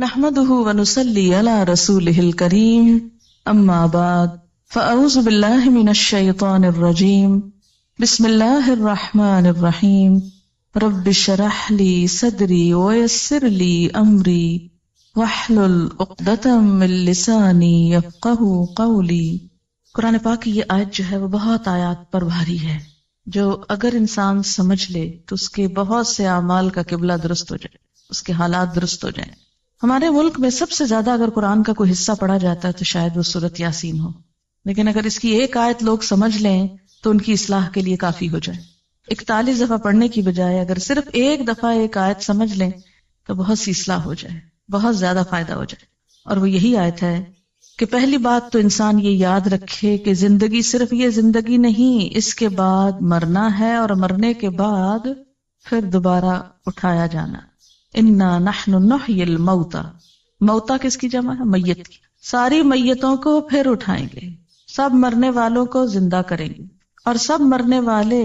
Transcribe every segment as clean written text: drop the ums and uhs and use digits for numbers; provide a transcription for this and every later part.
نحمده ونصلي على رسوله الكريم اما بعد فاعوذ بالله من الشيطان الرجيم بسم الله الرحمن الرحيم رب اشرح لي صدري ويسر لي امري واحلل عقدة من لساني يفقهوا قولي۔ قرآن پاک کی یہ آیت جو ہے وہ بہت آیات پر بھاری ہے، جو اگر انسان سمجھ لے تو اس کے بہت سے اعمال کا قبلہ درست ہو جائے، اس کے حالات درست ہو جائیں۔ ہمارے ملک میں سب سے زیادہ اگر قرآن کا کوئی حصہ پڑھا جاتا ہے تو شاید وہ سورۃ یاسین ہو، لیکن اگر اس کی ایک آیت لوگ سمجھ لیں تو ان کی اصلاح کے لیے کافی ہو جائے۔ 41 دفعہ پڑھنے کی بجائے اگر صرف ایک دفعہ ایک آیت سمجھ لیں تو بہت سی اصلاح ہو جائے، بہت زیادہ فائدہ ہو جائے۔ اور وہ یہی آیت ہے کہ پہلی بات تو انسان یہ یاد رکھے کہ زندگی صرف یہ زندگی نہیں، اس کے بعد مرنا ہے، اور مرنے کے بعد پھر دوبارہ اٹھایا جانا۔ انا نحن نحیی الموتى، موتا کس کی جمع ہے؟ میت کی۔ ساری میتوں کو پھر اٹھائیں گے، سب مرنے والوں کو زندہ کریں گے، اور سب مرنے والے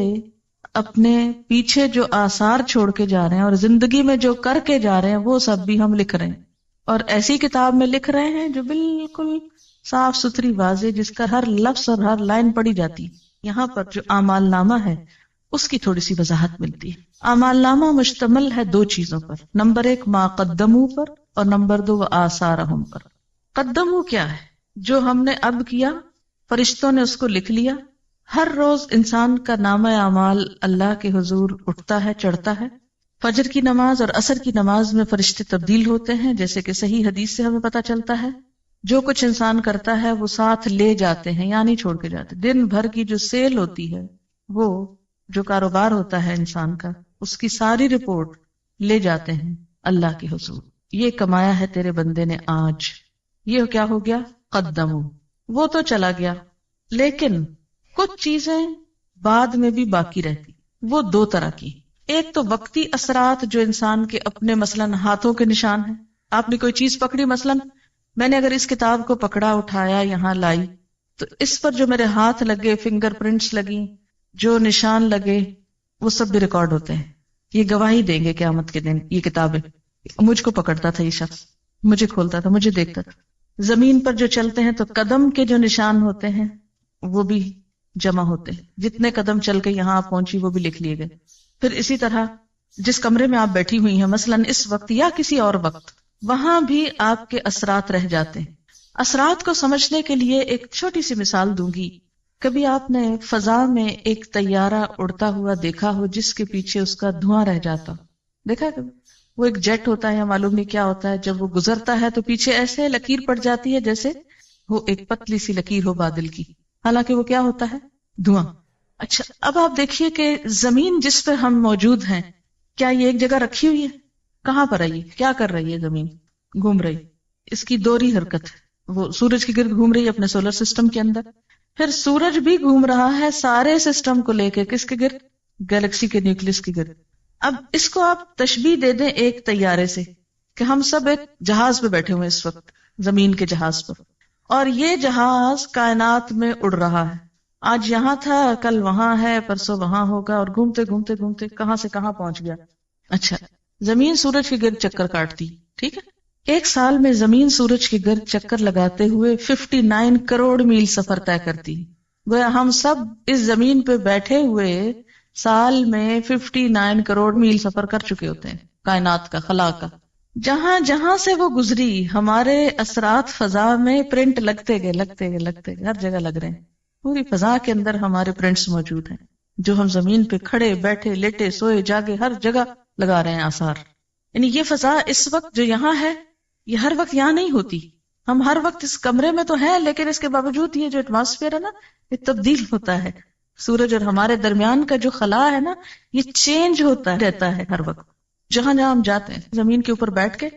اپنے پیچھے جو آثار چھوڑ کے جا رہے ہیں اور زندگی میں جو کر کے جا رہے ہیں وہ سب بھی ہم لکھ رہے ہیں، اور ایسی کتاب میں لکھ رہے ہیں جو بالکل صاف ستھری واضح، جس کا ہر لفظ اور ہر لائن پڑھی جاتی ہے۔ یہاں پر جو اعمال نامہ ہے اس کی تھوڑی سی وضاحت ملتی ہے۔ اعمال نامہ مشتمل ہے دو چیزوں پر، نمبر 1 ما قدموا پر، اور نمبر 2 آثارہم پر۔ قدموا کیا ہے؟ جو ہم نے اب کیا، فرشتوں نے اس کو لکھ لیا۔ ہر روز انسان کا نامہ اعمال اللہ کے حضور اٹھتا ہے، چڑھتا ہے۔ فجر کی نماز اور عصر کی نماز میں فرشتے تبدیل ہوتے ہیں، جیسے کہ صحیح حدیث سے ہمیں پتہ چلتا ہے۔ جو کچھ انسان کرتا ہے وہ ساتھ لے جاتے ہیں، یا نہیں چھوڑ کے جاتے۔ دن بھر کی جو سیل ہوتی ہے، وہ جو کاروبار ہوتا ہے انسان کا، اس کی ساری رپورٹ لے جاتے ہیں اللہ کے حضور۔ یہ کمایا ہے تیرے بندے نے آج، یہ کیا ہو گیا؟ قدمو، وہ تو چلا گیا، لیکن کچھ چیزیں بعد میں بھی باقی رہتی۔ وہ دو طرح کی، ایک تو وقتی اثرات جو انسان کے اپنے مثلاً ہاتھوں کے نشان ہیں۔ آپ نے کوئی چیز پکڑی، مثلاً میں نے اگر اس کتاب کو پکڑا، اٹھایا، یہاں لائی، تو اس پر جو میرے ہاتھ لگے، فنگر پرنٹس لگی، جو نشان لگے، وہ سب بھی ریکارڈ ہوتے ہیں۔ یہ گواہی دیں گے قیامت کے دن یہ کتابیں، مجھ کو پکڑتا تھا یہ شخص، مجھے کھولتا تھا، مجھے دیکھتا تھا۔ زمین پر جو چلتے ہیں تو قدم کے جو نشان ہوتے ہیں وہ بھی جمع ہوتے ہیں، جتنے قدم چل کے یہاں آپ پہنچی وہ بھی لکھ لیے گئے۔ پھر اسی طرح جس کمرے میں آپ بیٹھی ہوئی ہیں مثلاً اس وقت یا کسی اور وقت، وہاں بھی آپ کے اثرات رہ جاتے ہیں۔ اثرات کو سمجھنے کے لیے ایک چھوٹی سی مثال دوں گی۔ کبھی آپ نے فضا میں ایک طیارہ اڑتا ہوا دیکھا ہو جس کے پیچھے اس کا دھواں رہ جاتا ہو؟ دیکھا کبھی؟ وہ ایک جیٹ ہوتا ہے یا معلوم نہیں کیا ہوتا ہے، جب وہ گزرتا ہے تو پیچھے ایسے لکیر پڑ جاتی ہے جیسے وہ ایک پتلی سی لکیر ہو بادل کی، حالانکہ وہ کیا ہوتا ہے؟ دھواں۔ اچھا، اب آپ دیکھیے کہ زمین جس پہ ہم موجود ہیں، کیا یہ ایک جگہ رکھی ہوئی ہے؟ کہاں پر ہے؟ کیا کر رہی ہے زمین؟ گھوم رہی۔ اس کی دوہری حرکت ہے، وہ سورج کی گرد گھوم رہی ہے اپنے سولر سسٹم کے اندر، پھر سورج بھی گھوم رہا ہے سارے سسٹم کو لے کے، کس کے گرد؟ گیلیکسی کے نیوکلس کی گرد۔ اب اس کو آپ تشبیہ دے دیں ایک طیارے سے، کہ ہم سب ایک جہاز پہ بیٹھے ہوئے اس وقت، زمین کے جہاز پر، اور یہ جہاز کائنات میں اڑ رہا ہے۔ آج یہاں تھا، کل وہاں ہے، پرسوں وہاں ہوگا، اور گھومتے گھومتے گھومتے کہاں سے کہاں پہنچ گیا۔ اچھا، زمین سورج کے گرد چکر کاٹتی، ٹھیک ہے؟ ایک سال میں زمین سورج کے گرد چکر لگاتے ہوئے 59 کروڑ میل سفر طے کرتی۔ گویا ہم سب اس زمین پہ بیٹھے ہوئے سال میں 59 کروڑ میل سفر کر چکے ہوتے ہیں، کائنات کا، خلا کا۔ جہاں جہاں سے وہ گزری، ہمارے اثرات فضا میں پرنٹ لگتے گئے، لگتے گئے، لگتے گئے، ہر جگہ لگ رہے ہیں۔ پوری فضا کے اندر ہمارے پرنٹس موجود ہیں، جو ہم زمین پہ کھڑے، بیٹھے، لیٹے، سوئے، جاگے، ہر جگہ لگا رہے ہیں آثار۔ یعنی یہ فضا اس وقت جو یہاں ہے، یہ ہر وقت یہاں نہیں ہوتی۔ ہم ہر وقت اس کمرے میں تو ہیں، لیکن اس کے باوجود یہ جو ایٹماسفیئر ہے نا، یہ تبدیل ہوتا ہے۔ سورج اور ہمارے درمیان کا جو خلا ہے نا، یہ چینج ہوتا رہتا ہے ہر وقت۔ جہاں جہاں ہم جاتے ہیں، زمین کے اوپر بیٹھ کے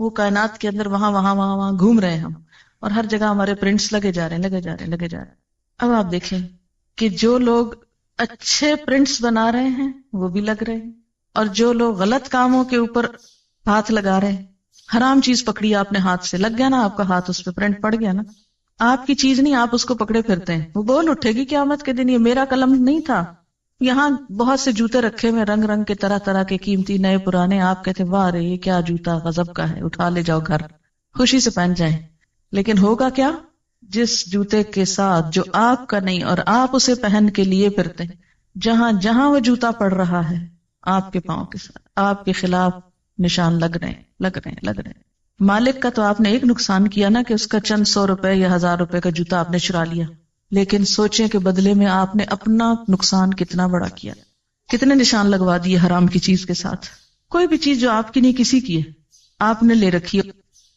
وہ کائنات کے اندر وہاں وہاں وہاں وہاں گھوم رہے ہیں ہم، اور ہر جگہ ہمارے پرنٹس لگے جا رہے ہیں، لگے جا رہے ہیں، لگے جا رہے ہیں۔ اب آپ دیکھیں کہ جو لوگ اچھے پرنٹس بنا رہے ہیں وہ بھی لگ رہے ہیں، اور جو لوگ غلط کاموں کے اوپر ہاتھ لگا رہے ہیں، حرام چیز پکڑی آپ نے ہاتھ سے، لگ گیا نا آپ کا ہاتھ، اس پہ پرنٹ پڑ گیا نا، آپ کی چیز نہیں، آپ اس کو پکڑے پھرتے ہیں، وہ بول اٹھے گی قیامت کے دن یہ میرا قلم نہیں تھا، یہاں بہت سے جوتے رکھے ہوئے رنگ رنگ کے، طرح طرح کے، قیمتی نئے پرانے، آپ کہتے واہ رے یہ کیا جوتا غضب کا ہے، اٹھا لے جاؤ گھر، خوشی سے پہن جائیں. لیکن ہوگا کیا؟ جس جوتے کے ساتھ جو آپ کا نہیں اور آپ اسے پہن کے لیے پھرتے، جہاں جہاں وہ جوتا پڑ رہا ہے آپ کے پاؤں کے ساتھ آپ کے خلاف نشان لگ رہے ہیں، لگ رہے ہیں، لگ رہے ہیں. مالک کا تو آپ نے ایک نقصان کیا نا کہ اس کا چند 100 روپے یا 1000 روپے کا جوتا آپ نے چرا لیا، لیکن سوچیں کہ بدلے میں آپ نے اپنا نقصان کتنا بڑا کیا، کتنے نشان لگوا دیے حرام کی چیز کے ساتھ. کوئی بھی چیز جو آپ کی نہیں کسی کی ہے، آپ نے لے رکھی ہے،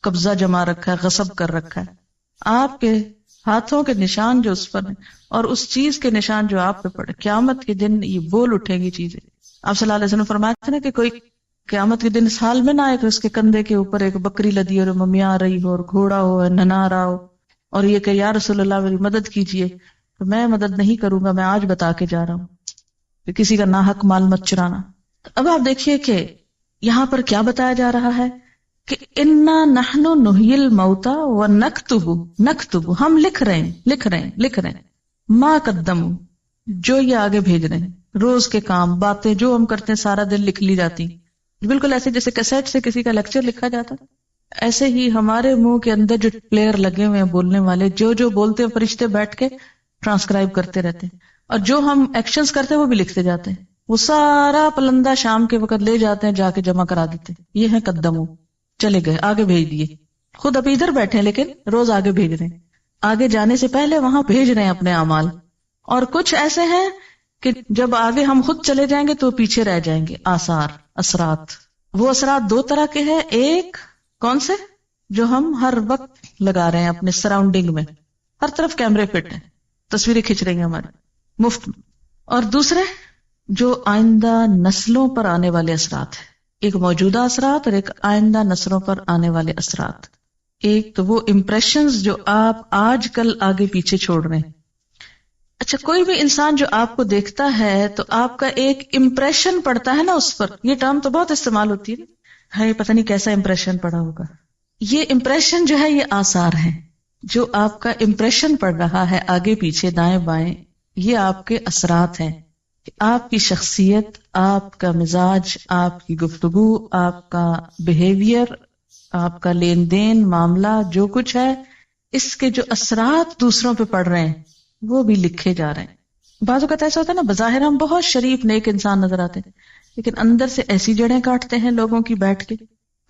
قبضہ جما رکھا ہے، غصب کر رکھا ہے، آپ کے ہاتھوں کے نشان جو اس پر ہیں اور اس چیز کے نشان جو آپ پہ پڑے، قیامت کے دن یہ بول اٹھیں گی چیزیں. آپ صلی اللہ علیہ وسلم فرماتے ہیں نا کہ کوئی قیامت کے دن اس حال میں نہ آئے کہ اس کے کندھے کے اوپر ایک بکری لدی اور ممیا آ رہی ہو اور گھوڑا ہو ننا رہا ہو اور یہ کہ یا رسول اللہ میری مدد کیجیے، تو میں مدد نہیں کروں گا، میں آج بتا کے جا رہا ہوں کہ کسی کا ناحق مال مت چرانا. اب آپ دیکھیے کہ یہاں پر کیا بتایا جا رہا ہے کہ انا نحن نحیی الموتى ونکتب، ہم لکھ رہے ہیں ما قدموا، جو یہ آگے بھیج رہے ہیں، روز کے کام باتیں جو ہم کرتے ہیں سارا دن لکھ لی جاتی. بالکل ایسے جیسے کیسٹ سے کسی کا لیکچر لکھا جاتا، ایسے ہی ہمارے منہ کے اندر جو پلیئر لگے ہوئے ہیں بولنے والے، جو جو بولتے ہیں فرشتے بیٹھ کے ٹرانسکرائب کرتے رہتے ہیں، اور جو ہم ایکشنز کرتے ہیں وہ بھی لکھتے جاتے ہیں. وہ سارا پلندہ شام کے وقت لے جاتے ہیں، جا کے جمع کرا دیتے ہیں. یہ ہے قدمو، چلے گئے، آگے بھیج دیے. خود ابھی ادھر بیٹھے ہیں لیکن روز آگے بھیج رہے ہیں، آگے جانے سے پہلے وہاں بھیج رہے ہیں اپنے اعمال. اور کچھ ایسے ہیں کہ جب آگے ہم خود چلے جائیں گے تو پیچھے رہ جائیں گے. آثار، اثرات. وہ اثرات دو طرح کے ہیں، ایک کون سے؟ جو ہم ہر وقت لگا رہے ہیں اپنے سراؤنڈنگ میں، ہر طرف کیمرے فٹ ہیں، تصویریں کھنچ رہی ہیں ہماری مفت میں. اور دوسرے جو آئندہ نسلوں پر آنے والے اثرات ہیں، ایک موجودہ اثرات اور ایک آئندہ نسلوں پر آنے والے اثرات. ایک تو وہ امپریشنز جو آپ آج کل آگے پیچھے چھوڑ رہے ہیں. اچھا، کوئی بھی انسان جو آپ کو دیکھتا ہے تو آپ کا ایک امپریشن پڑتا ہے نا اس پر. یہ ٹرم تو بہت استعمال ہوتی ہے پتہ نہیں کیسا امپریشن پڑا ہوگا. یہ امپریشن جو ہے یہ آثار ہیں، جو آپ کا امپریشن پڑ رہا ہے آگے پیچھے دائیں بائیں، یہ آپ کے اثرات ہیں. آپ کی شخصیت، آپ کا مزاج، آپ کی گفتگو، آپ کا بیہیویئر، آپ کا لین دین معاملہ، جو کچھ ہے، اس کے جو اثرات دوسروں پہ پڑ رہے ہیں وہ بھی لکھے جا رہے ہیں. بعض اوقات ایسا ہوتا ہے نا، بظاہر ہم بہت شریف نیک انسان نظر آتے ہیں لیکن اندر سے ایسی جڑیں کاٹتے ہیں لوگوں کی بیٹھ کے،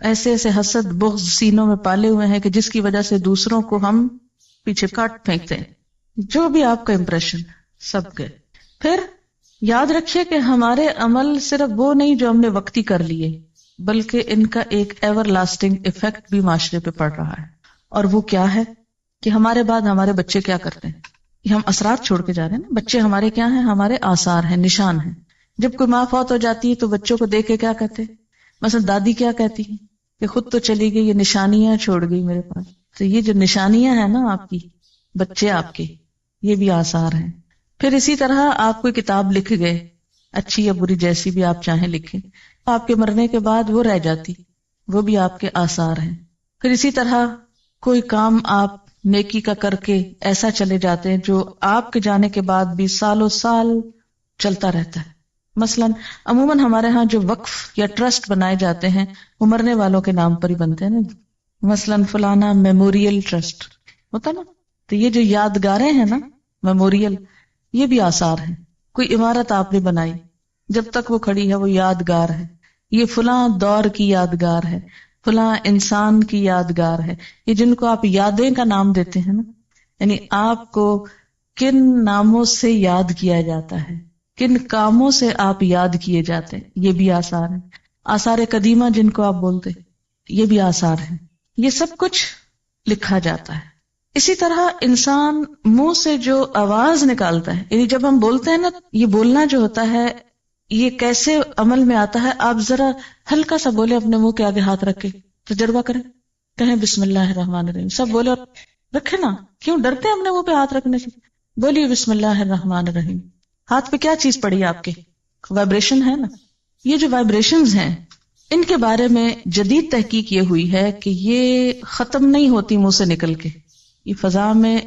ایسے ایسے حسد بغض سینوں میں پالے ہوئے ہیں کہ جس کی وجہ سے دوسروں کو ہم پیچھے کاٹ پھینکتے ہیں. جو بھی آپ کا امپریشن سب گئے. پھر یاد رکھیے کہ ہمارے عمل صرف وہ نہیں جو ہم نے وقتی کر لیے، بلکہ ان کا ایک ایور لاسٹنگ ایفیکٹ بھی معاشرے پہ پڑ رہا ہے. اور وہ کیا ہے کہ ہمارے بعد ہمارے بچے کیا کرتے ہیں، یہ ہم اثرات چھوڑ کے جا رہے ہیں نا. بچے ہمارے کیا ہیں؟ ہمارے آثار ہیں، نشان ہیں. جب کوئی ماں فوت ہو جاتی ہے تو بچوں کو دیکھ کے کیا کہتے ہیں؟ مثلا دادی کیا کہتی ہیں کہ خود تو چلی گئی، یہ نشانیاں چھوڑ گئی میرے پاس. تو یہ جو نشانیاں ہیں نا آپ کی، بچے آپ کے، یہ بھی آثار ہیں. پھر اسی طرح آپ کوئی کتاب لکھ گئے، اچھی یا بری جیسی بھی آپ چاہیں لکھیں، آپ کے مرنے کے بعد وہ رہ جاتی، وہ بھی آپ کے آثار ہیں. پھر اسی طرح کوئی کام آپ نیکی کا کر کے ایسا چلے جاتے ہیں جو آپ کے جانے کے بعد بھی سالوں سال چلتا رہتا ہے. مثلا عموماً ہمارے ہاں جو وقف یا ٹرسٹ بنائے جاتے ہیں وہ مرنے والوں کے نام پر ہی بنتے ہیں نا. مثلا فلانا میموریل ٹرسٹ ہوتا نا، تو یہ جو یادگاریں ہیں نا میموریل، یہ بھی آثار ہیں. کوئی عمارت آپ نے بنائی، جب تک وہ کھڑی ہے وہ یادگار ہے. یہ فلاں دور کی یادگار ہے، فلاں انسان کی یادگار ہے. یہ جن کو آپ یادیں کا نام دیتے ہیں نا، یعنی آپ کو کن ناموں سے یاد کیا جاتا ہے، کن کاموں سے آپ یاد کیے جاتے ہیں، یہ بھی آثار ہیں. آثار قدیمہ جن کو آپ بولتے، یہ بھی آثار ہیں. یہ سب کچھ لکھا جاتا ہے. اسی طرح انسان منہ سے جو آواز نکالتا ہے، یعنی جب ہم بولتے ہیں نا، یہ بولنا جو ہوتا ہے یہ کیسے عمل میں آتا ہے. آپ ذرا ہلکا سا بولے اپنے منہ کے آگے ہاتھ رکھ کے، تجربہ کریں، کہیں بسم اللہ الرحمن الرحیم، سب بولے اور رکھے نا. کیوں ڈرتے ہیں اپنے منہ پہ ہاتھ رکھنے سے؟ بولیے بسم اللہ الرحمن الرحیم. ہاتھ پہ کیا چیز پڑی ہے آپ کے؟ وائبریشن ہے نا. یہ جو وائبریشنز ہیں ان کے بارے میں جدید تحقیق یہ ہوئی ہے کہ یہ ختم نہیں ہوتی منہ سے نکل کے، یہ فضا میں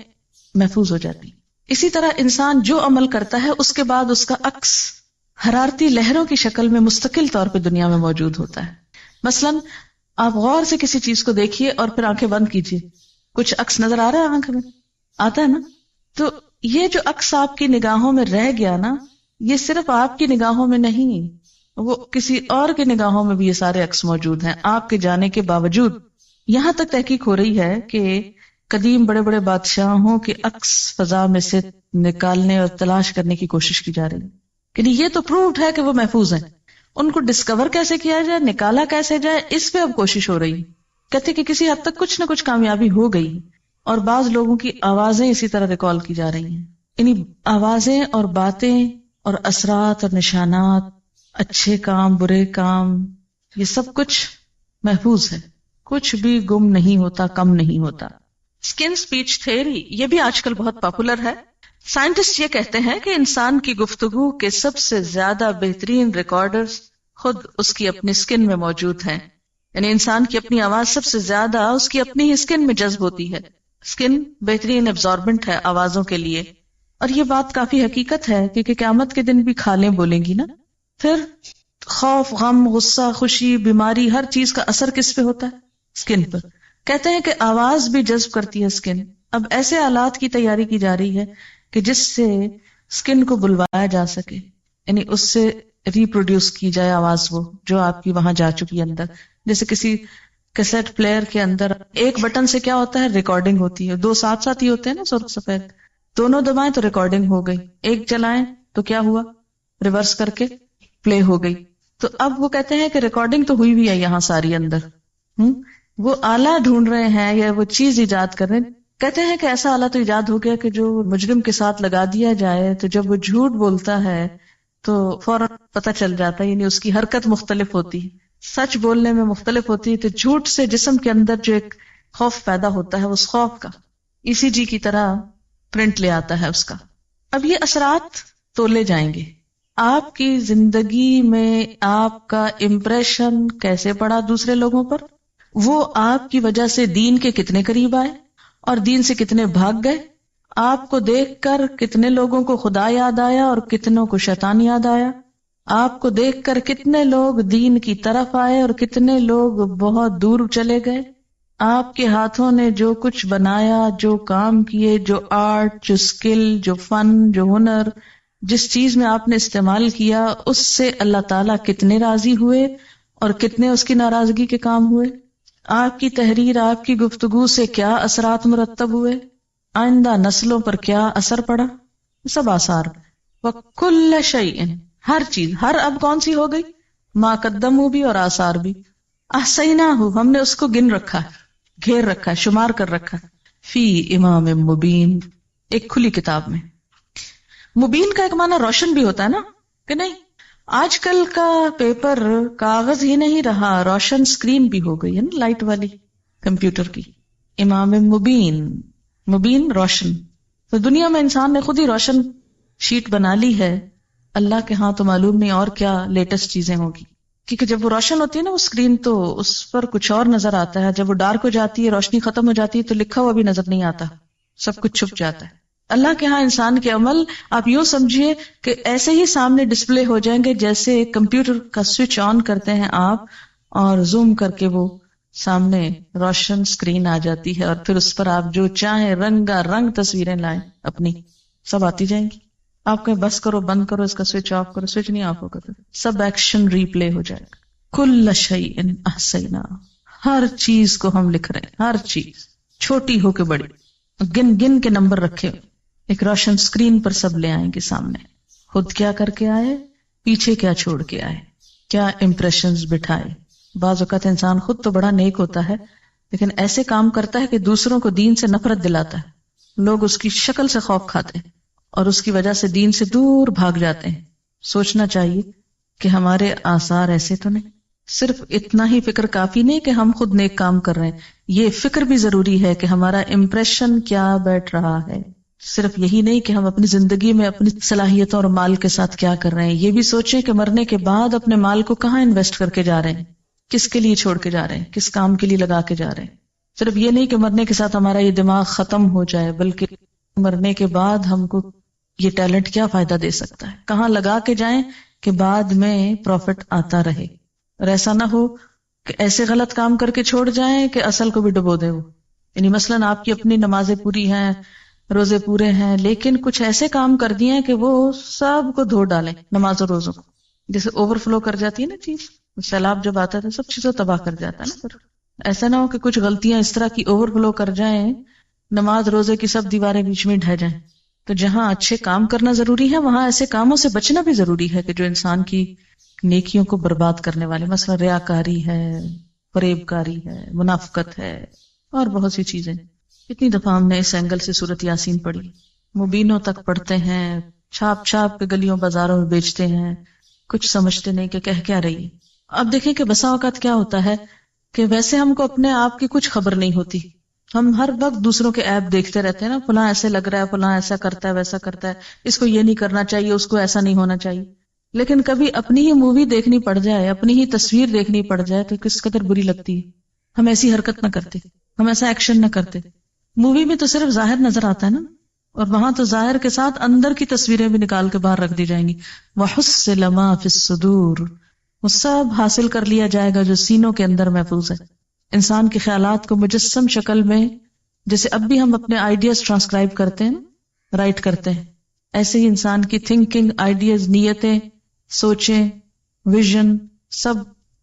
محفوظ ہو جاتی. اسی طرح انسان جو عمل کرتا ہے اس کے بعد اس کا عکس حرارتی لہروں کی شکل میں مستقل طور پہ دنیا میں موجود ہوتا ہے. مثلاً آپ غور سے کسی چیز کو دیکھیے اور پھر آنکھیں بند کیجیے, کچھ عکس نظر آ رہا ہے آنکھ میں, آتا ہے نا؟ تو یہ جو عکس آپ کی نگاہوں میں رہ گیا نا, یہ صرف آپ کی نگاہوں میں نہیں, وہ کسی اور کی نگاہوں میں بھی یہ سارے عکس موجود ہیں آپ کے جانے کے باوجود. یہاں تک تحقیق ہو رہی ہے کہ قدیم بڑے بڑے بادشاہوں کے عکس فضا میں سے نکالنے اور تلاش کرنے کی کوشش کی جا رہی ہے, یعنی یہ تو پرووڈ ہے کہ وہ محفوظ ہیں. ان کو ڈسکور کیسے کیا جائے, نکالا کیسے جائے, اس پہ اب کوشش ہو رہی. کہتے کہ کسی حد تک کچھ نہ کچھ کامیابی ہو گئی, اور بعض لوگوں کی آوازیں اسی طرح ریکال کی جا رہی ہیں. یعنی آوازیں اور باتیں اور اثرات اور نشانات, اچھے کام برے کام, یہ سب کچھ محفوظ ہے, کچھ بھی گم نہیں ہوتا, کم نہیں ہوتا. اسکن اسپیچ تھیوری یہ بھی آج کل بہت پاپولر ہے. سائنٹسٹ یہ کہتے ہیں کہ انسان کی گفتگو کے سب سے زیادہ بہترین ریکارڈرز خود اس کی اپنی اسکن میں موجود ہیں. یعنی انسان کی اپنی آواز سب سے زیادہ اس کی اپنی ہی اسکن میں جذب ہوتی ہے. اسکن بہترین ایبزاربنٹ ہے آوازوں کے لیے, اور یہ بات کافی حقیقت ہے کیونکہ قیامت کے دن بھی کھالیں بولیں گی نا. پھر خوف, غم, غصہ, خوشی, بیماری, ہر چیز کا اثر کس پہ ہوتا ہے؟ اسکن پر. کہتے ہیں کہ آواز بھی جذب کرتی ہے اسکن. اب ایسے آلات کی تیاری کی جا رہی ہے کہ جس سے اسکن کو بلوایا جا سکے, یعنی اس سے ریپروڈیوس کی جائے آواز, وہ جو آپ کی وہاں جا چکی ہے اندر. جیسے کسی کیسٹ پلیئر کے اندر ایک بٹن سے کیا ہوتا ہے, ریکارڈنگ ہوتی ہے. دو ساتھ ساتھ ہی ہوتے ہیں نا سرخ سفید, دونوں دبائیں تو ریکارڈنگ ہو گئی, ایک چلائیں تو کیا ہوا, ریورس کر کے پلے ہو گئی. تو اب وہ کہتے ہیں کہ ریکارڈنگ تو ہوئی بھی ہے یہاں ساری اندر. وہ آلہ ڈھونڈ رہے ہیں یا وہ چیز ایجاد کر رہے ہیں. کہتے ہیں کہ ایسا آلہ تو ایجاد ہو گیا کہ جو مجرم کے ساتھ لگا دیا جائے تو جب وہ جھوٹ بولتا ہے تو فوراً پتہ چل جاتا ہے, یعنی اس کی حرکت مختلف ہوتی ہے, سچ بولنے میں مختلف ہوتی ہے. تو جھوٹ سے جسم کے اندر جو ایک خوف پیدا ہوتا ہے, اس خوف کا ECG کی طرح پرنٹ لے آتا ہے اس کا. اب یہ اثرات تولے جائیں گے. آپ کی زندگی میں آپ کا امپریشن کیسے پڑا دوسرے لوگوں پر, وہ آپ کی وجہ سے دین کے کتنے قریب آئے اور دین سے کتنے بھاگ گئے, آپ کو دیکھ کر کتنے لوگوں کو خدا یاد آیا اور کتنوں کو شیطان یاد آیا, آپ کو دیکھ کر کتنے لوگ دین کی طرف آئے اور کتنے لوگ بہت دور چلے گئے. آپ کے ہاتھوں نے جو کچھ بنایا, جو کام کیے, جو آرٹ, جو اسکل, جو فن, جو ہنر, جس چیز میں آپ نے استعمال کیا, اس سے اللہ تعالیٰ کتنے راضی ہوئے اور کتنے اس کی ناراضگی کے کام ہوئے. آپ کی تحریر, آپ کی گفتگو سے کیا اثرات مرتب ہوئے, آئندہ نسلوں پر کیا اثر پڑا, سب آثار. وَكُلَّ شَيْءٍ, ہر چیز, ہر اب کون سی ہو گئی, ما قدموا بھی اور آثار بھی. احصیناہ, ہم نے اس کو گن رکھا, گھیر رکھا, شمار کر رکھا. فی امام مبین, ایک کھلی کتاب میں. مبین کا ایک معنی روشن بھی ہوتا ہے نا, کہ نہیں؟ آج کل کا پیپر کاغذ ہی نہیں رہا, روشن اسکرین بھی ہو گئی ہے نا, لائٹ والی کمپیوٹر کی. امام مبین, مبین روشن. تو دنیا میں انسان نے خود ہی روشن شیٹ بنا لی ہے. اللہ کے ہاں تو معلوم نہیں اور کیا لیٹسٹ چیزیں ہوگی, کیونکہ جب وہ روشن ہوتی ہے نا وہ اسکرین تو اس پر کچھ اور نظر آتا ہے. جب وہ ڈارک ہو جاتی ہے, روشنی ختم ہو جاتی ہے, تو لکھا ہوا بھی نظر نہیں آتا, سب کچھ چھپ جاتا ہے. اللہ کے ہاں انسان کے عمل آپ یوں سمجھیے کہ ایسے ہی سامنے ڈسپلے ہو جائیں گے جیسے کمپیوٹر کا سوئچ آن کرتے ہیں آپ اور زوم کر کے وہ سامنے روشن اسکرین آ جاتی ہے, اور پھر اس پر آپ جو چاہیں رنگا رنگ تصویریں لائیں اپنی, سب آتی جائیں گی. آپ کہیں بس کرو, بند کرو, اس کا سوئچ آف کرو, سوئچ نہیں آف ہوگا, سب ایکشن ریپلے ہو جائے گا. کل شیء احصیناہ, ہر چیز کو ہم لکھ رہے ہیں, ہر چیز چھوٹی ہو کے بڑی, گن گن کے نمبر رکھے ہوئے. ایک روشن اسکرین پر سب لے آئیں گے سامنے, خود کیا کر کے آئے, پیچھے کیا چھوڑ کے آئے, کیا امپریشنز بٹھائے. بعض اوقات انسان خود تو بڑا نیک ہوتا ہے لیکن ایسے کام کرتا ہے کہ دوسروں کو دین سے نفرت دلاتا ہے, لوگ اس کی شکل سے خوف کھاتے ہیں اور اس کی وجہ سے دین سے دور بھاگ جاتے ہیں. سوچنا چاہیے کہ ہمارے آثار ایسے تو نہیں. صرف اتنا ہی فکر کافی نہیں کہ ہم خود نیک کام کر رہے ہیں, یہ فکر بھی ضروری ہے کہ ہمارا امپریشن کیا بیٹھ رہا ہے. صرف یہی نہیں کہ ہم اپنی زندگی میں اپنی صلاحیتوں اور مال کے ساتھ کیا کر رہے ہیں, یہ بھی سوچیں کہ مرنے کے بعد اپنے مال کو کہاں انویسٹ کر کے جا رہے ہیں, کس کے لیے چھوڑ کے جا رہے ہیں, کس کام کے لیے لگا کے جا رہے ہیں. صرف یہ نہیں کہ مرنے کے ساتھ ہمارا یہ دماغ ختم ہو جائے, بلکہ مرنے کے بعد ہم کو یہ ٹیلنٹ کیا فائدہ دے سکتا ہے, کہاں لگا کے جائیں کہ بعد میں پروفٹ آتا رہے، اور ایسا نہ ہو کہ ایسے غلط کام کر کے چھوڑ جائیں کہ اصل کو بھی ڈبو دے وہ. یعنی مثلاً آپ کی اپنی نمازیں پوری ہیں، روزے پورے ہیں، لیکن کچھ ایسے کام کر دیے ہیں کہ وہ سب کو دھو ڈالیں نماز اور روزوں کو. جیسے اوور فلو کر جاتی ہے نا چیز، سیلاب جب آتا ہے سب چیزوں تباہ کر جاتا ہے نا. پھر ایسا نہ ہو کہ کچھ غلطیاں اس طرح کی اوور فلو کر جائیں، نماز روزے کی سب دیواریں بیچ میں ڈھہ جائیں. تو جہاں اچھے کام کرنا ضروری ہے وہاں ایسے کاموں سے بچنا بھی ضروری ہے کہ جو انسان کی نیکیوں کو برباد کرنے والے، مثلا ریاکاری ہے، فریب کاری ہے، منافقت ہے، اور بہت سی چیزیں. کتنی دفعہ ہم نے اس اینگل سے سورت یاسین پڑھی، مبینوں تک پڑھتے ہیں، چھاپ چھاپ کے گلیوں بازاروں میں بیچتے ہیں، کچھ سمجھتے نہیں کہ کہہ کیا رہی ہے. اب دیکھیں کہ بسا اوقات کیا ہوتا ہے کہ ویسے ہم کو اپنے آپ کی کچھ خبر نہیں ہوتی، ہم ہر وقت دوسروں کے ایپ دیکھتے رہتے ہیں نا، فلاں ایسے لگ رہا ہے، فلاں ایسا کرتا ہے، ویسا کرتا ہے، اس کو یہ نہیں کرنا چاہیے، اس کو ایسا نہیں ہونا چاہیے. لیکن کبھی اپنی ہی مووی دیکھنی پڑ جائے، اپنی ہی تصویر دیکھنی پڑ جائے تو کس قدر بری لگتی ہے. ہم ایسی حرکت نہ کرتے، ہم ایسا ایکشن نہ کرتے. مووی میں تو صرف ظاہر نظر آتا ہے نا، اور وہاں تو ظاہر کے ساتھ اندر کی تصویریں بھی نکال کے باہر رکھ دی جائیں گی. وَحُصِّلَ مَا فِي الصُّدُورِ، وہ سب حاصل کر لیا جائے گا جو سینوں کے اندر محفوظ ہے. انسان کے خیالات کو مجسم شکل میں، جیسے اب بھی ہم اپنے آئیڈیاز ٹرانسکرائب کرتے ہیں، رائٹ کرتے ہیں، ایسے ہی انسان کی تھنکنگ، آئیڈیاز، نیتیں، سوچیں، ویژن سب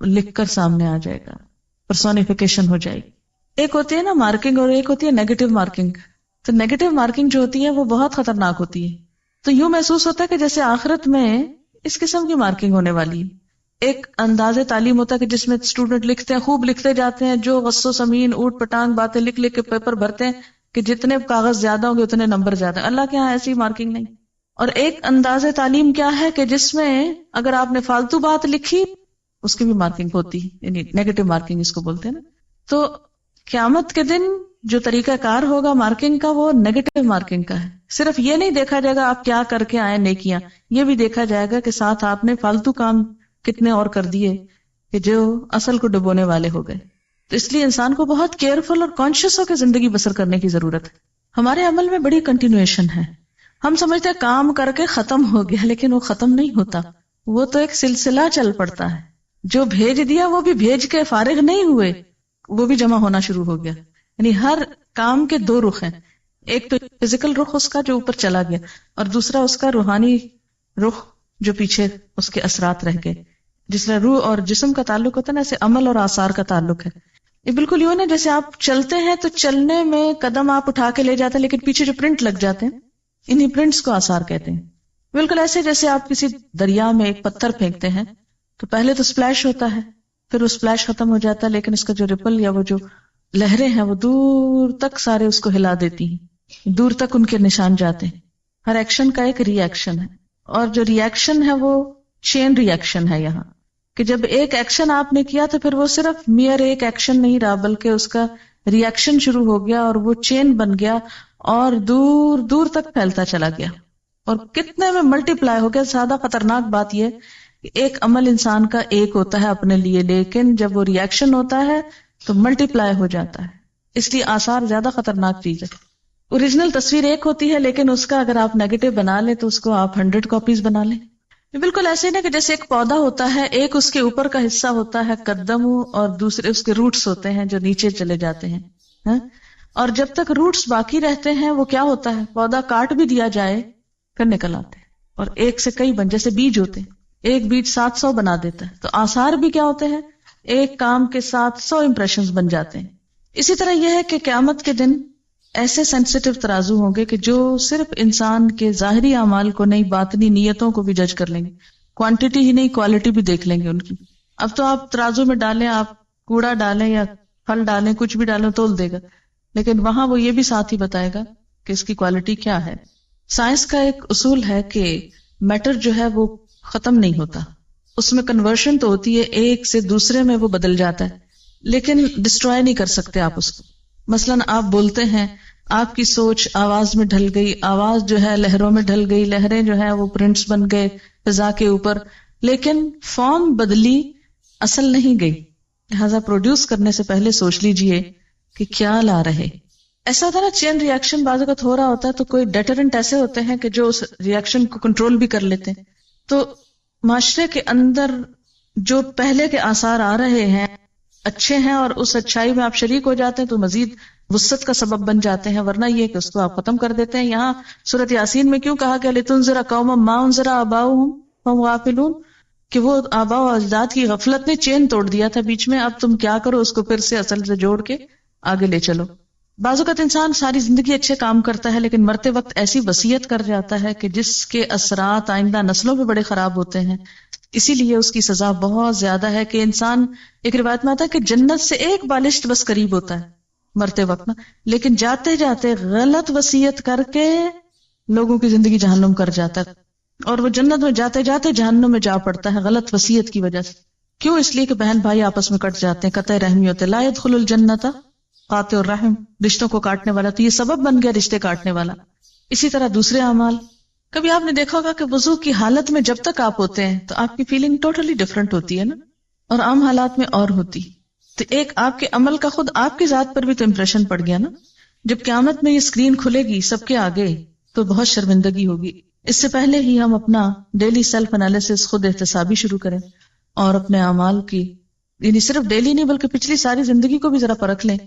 لکھ کر سامنے آ جائے گا، پرسونیفیکیشن ہو جائے گی. ایک ہوتی ہے نا مارکنگ اور ایک ہوتی ہے نیگیٹو مارکنگ. تو نیگیٹو مارکنگ جو ہوتی ہے وہ بہت خطرناک ہوتی ہے. تو یوں محسوس ہوتا ہے کہ جیسے آخرت میں اس قسم کی مارکنگ ہونے والی ہے. ایک انداز تعلیم ہوتا ہے کہ جس میں اسٹوڈنٹ لکھتے ہیں، خوب لکھتے جاتے ہیں، جو غص و سمین اوٹ پٹانگ باتیں لکھ لکھ کے پیپر بھرتے ہیں کہ جتنے کاغذ زیادہ ہوں گے اتنے نمبر زیادہ. اللہ کے ہاں ایسی مارکنگ نہیں. اور ایک انداز تعلیم کیا ہے کہ جس میں اگر آپ نے فالتو بات لکھی اس کی بھی مارکنگ ہوتی ہے، یعنی نیگیٹو مارکنگ اس کو بولتے ہیں نا. تو قیامت کے دن جو طریقہ کار ہوگا مارکنگ کا وہ نیگیٹو مارکنگ کا ہے. صرف یہ نہیں دیکھا جائے گا آپ کیا کر کے آئے نیکیاں، یہ بھی دیکھا جائے گا کہ ساتھ آپ نے فالتو کام کتنے اور کر دیے کہ جو اصل کو ڈبونے والے ہو گئے. تو اس لیے انسان کو بہت کیئرفل اور کانشیس ہو کے زندگی بسر کرنے کی ضرورت ہے. ہمارے عمل میں بڑی کنٹینویشن ہے. ہم سمجھتے ہیں کام کر کے ختم ہو گیا، لیکن وہ ختم نہیں ہوتا، وہ تو ایک سلسلہ چل پڑتا ہے. جو بھیج دیا وہ بھی بھیج کے فارغ نہیں ہوئے، وہ بھی جمع ہونا شروع ہو گیا. یعنی ہر کام کے دو رخ ہیں، ایک تو فزیکل رخ اس کا جو اوپر چلا گیا، اور دوسرا اس کا روحانی رخ جو پیچھے اس کے اثرات رہ گئے. جس طرح روح اور جسم کا تعلق ہوتا ہے نا، ایسے عمل اور آثار کا تعلق ہے. یہ بالکل یوں نا جیسے آپ چلتے ہیں تو چلنے میں قدم آپ اٹھا کے لے جاتے ہیں، لیکن پیچھے جو پرنٹ لگ جاتے ہیں انہی پرنٹس کو آثار کہتے ہیں. بالکل ایسے جیسے آپ کسی دریا میں ایک پتھر پھینکتے ہیں تو پہلے تو سپلیش ہوتا ہے، پھر وہ سپلیش ختم ہو جاتا ہے، لیکن اس کا جو ریپل یا وہ جو لہریں ہیں وہ دور تک سارے اس کو ہلا دیتی ہیں، دور تک ان کے نشان جاتے ہیں. ہر ایکشن کا ایک ری ایکشن ہے، اور جو ری ایکشن ہے وہ چین ری ایکشن ہے. یہاں کہ جب ایک ایکشن آپ نے کیا تو پھر وہ صرف میئر ایک ایکشن نہیں رہا، بلکہ اس کا ری ایکشن شروع ہو گیا اور وہ چین بن گیا اور دور دور تک پھیلتا چلا گیا اور کتنے میں ملٹی پلائی ہو گیا. زیادہ خطرناک بات یہ کہ ایک عمل انسان کا ایک ہوتا ہے اپنے لیے، لیکن جب وہ ری ایکشن ہوتا ہے تو ملٹی پلائی ہو جاتا ہے. اس لیے آثار زیادہ خطرناک چیز ہے. اوریجنل تصویر ایک ہوتی ہے، لیکن اس کا اگر آپ نیگیٹو بنا لیں تو اس کو آپ 100 کاپیز بنا لیں. بالکل ایسے ہی نا کہ جیسے ایک پودا ہوتا ہے، ایک اس کے اوپر کا حصہ ہوتا ہے قدم، اور دوسرے اس کے روٹس ہوتے ہیں جو نیچے چلے جاتے ہیں. اور جب تک روٹس باقی رہتے ہیں وہ کیا ہوتا ہے، پودا کاٹ بھی دیا جائے پھر نکل آتے ہیں، اور ایک سے کئی بن، جیسے بیج ہوتے ہیں، ایک بیج 700 بنا دیتا ہے. تو آثار بھی کیا ہوتے ہیں، ایک کام کے ساتھ 100 امپریشنز بن جاتے ہیں. اسی طرح یہ ہے کہ قیامت کے دن ایسے سینسیٹیو ترازو ہوں گے کہ جو صرف انسان کے ظاہری اعمال کو نہیں، باطنی نیتوں کو بھی جج کر لیں گے. کوانٹٹی ہی نہیں، کوالٹی بھی دیکھ لیں گے ان کی. اب تو آپ ترازو میں ڈالیں، آپ کوڑا ڈالیں یا پھل ڈالیں، کچھ بھی ڈالیں تول دے گا، لیکن وہاں وہ یہ بھی ساتھ ہی بتائے گا کہ اس کی کوالٹی کیا ہے. سائنس کا ایک اصول ہے کہ میٹر جو ہے وہ ختم نہیں ہوتا، اس میں کنورشن تو ہوتی ہے، ایک سے دوسرے میں وہ بدل جاتا ہے، لیکن ڈسٹروائے نہیں کر سکتے آپ اس کو. مثلاً آپ بولتے ہیں، آپ کی سوچ آواز میں ڈھل گئی، آواز جو ہے لہروں میں ڈھل گئی، لہریں جو ہے وہ پرنٹس بن گئے فضا کے اوپر، لیکن فارم بدلی، اصل نہیں گئی. لہذا پروڈیوس کرنے سے پہلے سوچ لیجئے کہ کیا لا رہے. ایسا ہوتا ہے نا چین ری ایکشن بعض اوقات ہو رہا ہوتا ہے تو کوئی ڈیٹرنٹ ایسے ہوتے ہیں کہ جو اس ری ایکشن کو کنٹرول بھی کر لیتے ہیں. تو معاشرے کے اندر جو پہلے کے آثار آ رہے ہیں اچھے ہیں اور اس اچھائی میں آپ شریک ہو جاتے ہیں تو مزید وسعت کا سبب بن جاتے ہیں، ورنہ یہ کہ اس کو آپ ختم کر دیتے ہیں. یہاں سورۃ یاسین میں کیوں کہا کہ لِتُنذِرَ قَوْمًا مَا أُنذِرَ آبَاؤُهُمْ فَهُمْ غَافِلُونَ، کہ وہ آباء و اجداد کی غفلت نے چین توڑ دیا تھا بیچ میں، اب تم کیا کرو اس کو پھر سے اصل سے جوڑ کے آگے لے چلو. بعض اوقات انسان ساری زندگی اچھے کام کرتا ہے لیکن مرتے وقت ایسی وصیت کر جاتا ہے کہ جس کے اثرات آئندہ نسلوں پہ بڑے خراب ہوتے ہیں. اسی لیے اس کی سزا بہت زیادہ ہے کہ انسان، ایک روایت میں آتا ہے کہ جنت سے ایک بالشت بس قریب ہوتا ہے مرتے وقت نا، لیکن جاتے جاتے غلط وصیت کر کے لوگوں کی زندگی جہنم کر جاتا ہے، اور وہ جنت میں جاتے جاتے جہنم میں جا پڑتا ہے غلط وصیت کی وجہ سے. کیوں؟ اس لیے کہ بہن بھائی آپس میں کٹ جاتے ہیں، قطع رحمی ہوتے. لا يدخل الجنت قاطع الرحم، رشتوں کو کاٹنے والا، تو یہ سبب بن گیا رشتے کاٹنے والا. اسی طرح دوسرے اعمال، کبھی آپ نے دیکھا ہوگا کہ وضو کی حالت میں جب تک آپ ہوتے ہیں تو آپ کی فیلنگ ٹوٹلی ڈفرنٹ ہوتی ہے نا، اور عام حالات میں اور ہوتی. تو ایک آپ کے عمل کا خود آپ کی ذات پر بھی تو امپریشن پڑ گیا نا. جب قیامت میں یہ اسکرین کھلے گی سب کے آگے تو بہت شرمندگی ہوگی. اس سے پہلے ہی ہم اپنا ڈیلی سیلف انالیسس خود احتسابی شروع کریں اور اپنے اعمال کی، یعنی صرف ڈیلی نہیں بلکہ پچھلی ساری زندگی کو بھی ذرا پرکھ لیں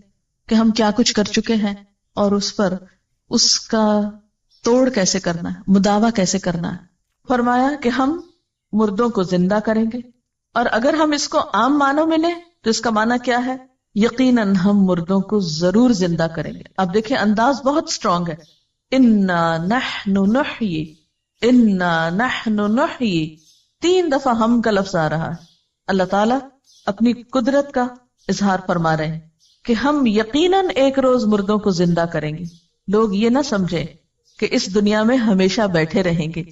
کہ ہم کیا کچھ کر چکے ہیں اور اس پر اس کا توڑ کیسے کرنا ہے، مداوع کیسے کرنا ہے. فرمایا کہ ہم مردوں کو زندہ کریں گے، اور اگر ہم اس کو عام معنوں میں لیں تو اس کا معنی کیا ہے؟ یقیناً ہم مردوں کو ضرور زندہ کریں گے. اب دیکھیں انداز بہت سٹرونگ ہے. انا نحن نحیی، انا نحن نحیی، 3 دفعہ ہم کا لفظ آ رہا ہے. اللہ تعالیٰ اپنی قدرت کا اظہار فرما رہے ہیں کہ ہم یقیناً ایک روز مردوں کو زندہ کریں گے. لوگ یہ نہ سمجھیں کہ اس دنیا میں ہمیشہ بیٹھے رہیں گے.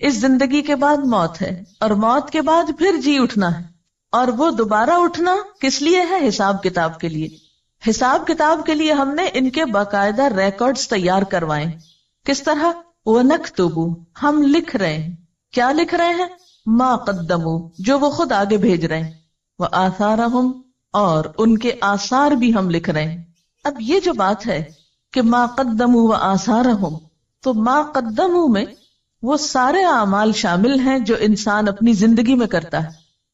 اس زندگی کے بعد موت ہے، اور موت کے بعد پھر جی اٹھنا ہے، اور وہ دوبارہ اٹھنا کس لیے ہے؟ حساب کتاب کے لیے. حساب کتاب کے لیے ہم نے ان کے باقاعدہ ریکارڈز تیار کروائے. کس طرح؟ وَنَكْتُبُ، ہم لکھ رہے ہیں. کیا لکھ رہے ہیں؟ مَا قَدَّمُوا، جو وہ خود آگے بھیج رہے ہیں. وَآثَارَهُمْ، اور ان کے آثار بھی ہم لکھ رہے ہیں. اب یہ جو بات ہے کہ مَا قَدَّمُوا وَآثَارَهُمْ، تو مَا قَدَّمُوا میں وہ سارے اعمال شامل ہیں جو انسان اپنی زندگی میں کرتا ہے.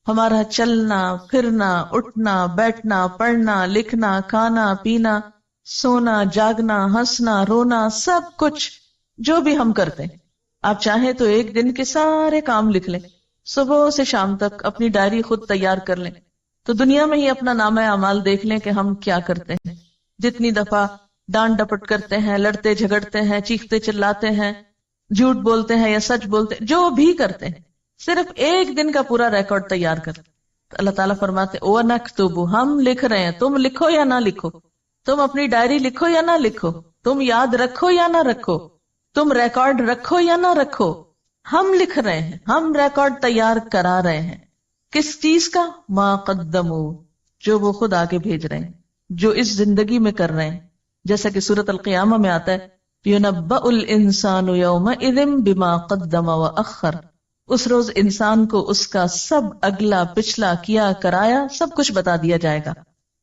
ہمارا چلنا پھرنا، اٹھنا بیٹھنا، پڑھنا لکھنا، کھانا پینا، سونا جاگنا، ہنسنا رونا، سب کچھ جو بھی ہم کرتے ہیں. آپ چاہیں تو ایک دن کے سارے کام لکھ لیں، صبح سے شام تک اپنی ڈائری خود تیار کر لیں، تو دنیا میں ہی اپنا نامہ اعمال دیکھ لیں کہ ہم کیا کرتے ہیں. جتنی دفعہ ڈانٹ ڈپٹ کرتے ہیں، لڑتے جھگڑتے ہیں، چیختے چلاتے ہیں، جھوٹ بولتے ہیں یا سچ بولتے ہیں، جو بھی کرتے ہیں، صرف ایک دن کا پورا ریکارڈ تیار کر. تو اللہ تعالیٰ فرماتے وَنَكْتُبُ، ہم لکھ رہے ہیں. تم لکھو یا نہ لکھو، تم اپنی ڈائری لکھو یا نہ لکھو، تم یاد رکھو یا نہ رکھو، تم ریکارڈ رکھو یا نہ رکھو، ہم لکھ رہے ہیں، ہم ریکارڈ تیار کرا رہے ہیں. کس چیز کا؟ مَا قَدَّمُوا، جو وہ خود آگے بھیج رہے ہیں، جو اس زندگی میں کر رہے ہیں. جیسا کہ سورۃ القیامہ میں آتا ہے يُنَبَّأُ الْإِنسَانُ يَوْمَئِذٍ بِمَا قَدَّمَ وَأَخَّرَ، اس روز انسان کو اس کا سب اگلا پچھلا کیا کرایا سب کچھ بتا دیا جائے گا.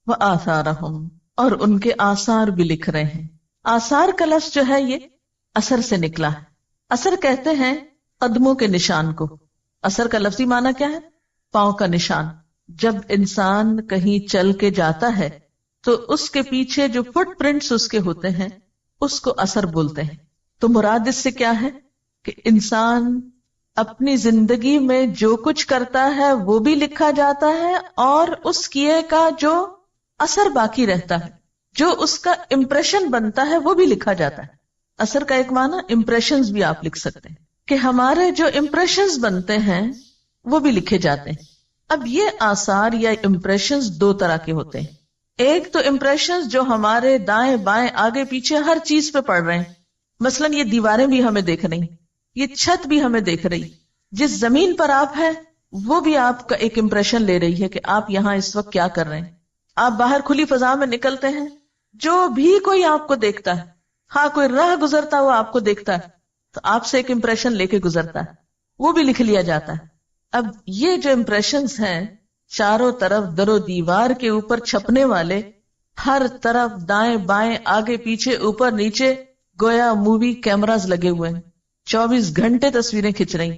وَآثَارَهُمْ، اور ان کے آثار بھی لکھ رہے ہیں. آثار کا لفظ جو ہے یہ اثر سے نکلا ہے. اثر کہتے ہیں قدموں کے نشان کو. اثر کا لفظی معنی کیا ہے؟ پاؤں کا نشان. جب انسان کہیں چل کے جاتا ہے تو اس کے پیچھے جو فٹ پرنٹس اس کے ہوتے ہیں اس کو اثر بولتے ہیں. تو مراد اس سے کیا ہے کہ انسان اپنی زندگی میں جو کچھ کرتا ہے وہ بھی لکھا جاتا ہے، اور اس کیے کا جو اثر باقی رہتا ہے، جو اس کا امپریشن بنتا ہے وہ بھی لکھا جاتا ہے. اثر کا ایک معنی امپریشنز بھی آپ لکھ سکتے ہیں کہ ہمارے جو امپریشنز بنتے ہیں وہ بھی لکھے جاتے ہیں. اب یہ آثار یا امپریشنز 2 طرح کے ہوتے ہیں. ایک تو امپریشنز جو ہمارے دائیں بائیں آگے پیچھے ہر چیز پہ پڑ رہے ہیں، مثلا یہ دیواریں بھی ہمیں دیکھ رہی، یہ چھت بھی ہمیں دیکھ رہی، جس زمین پر آپ ہیں وہ بھی آپ کا ایک امپریشن لے رہی ہے کہ آپ یہاں اس وقت کیا کر رہے ہیں. آپ باہر کھلی فضا میں نکلتے ہیں، جو بھی کوئی آپ کو دیکھتا ہے، ہاں کوئی راہ گزرتا ہوا آپ کو دیکھتا ہے تو آپ سے ایک امپریشن لے کے گزرتا ہے، وہ بھی لکھ لیا جاتا ہے. اب یہ جو امپریشنز ہیں چاروں طرف در و دیوار کے اوپر چھپنے والے، ہر طرف دائیں بائیں آگے پیچھے اوپر نیچے گویا مووی کیمراز لگے ہوئے ہیں، 24 گھنٹے تصویریں کھنچ رہی،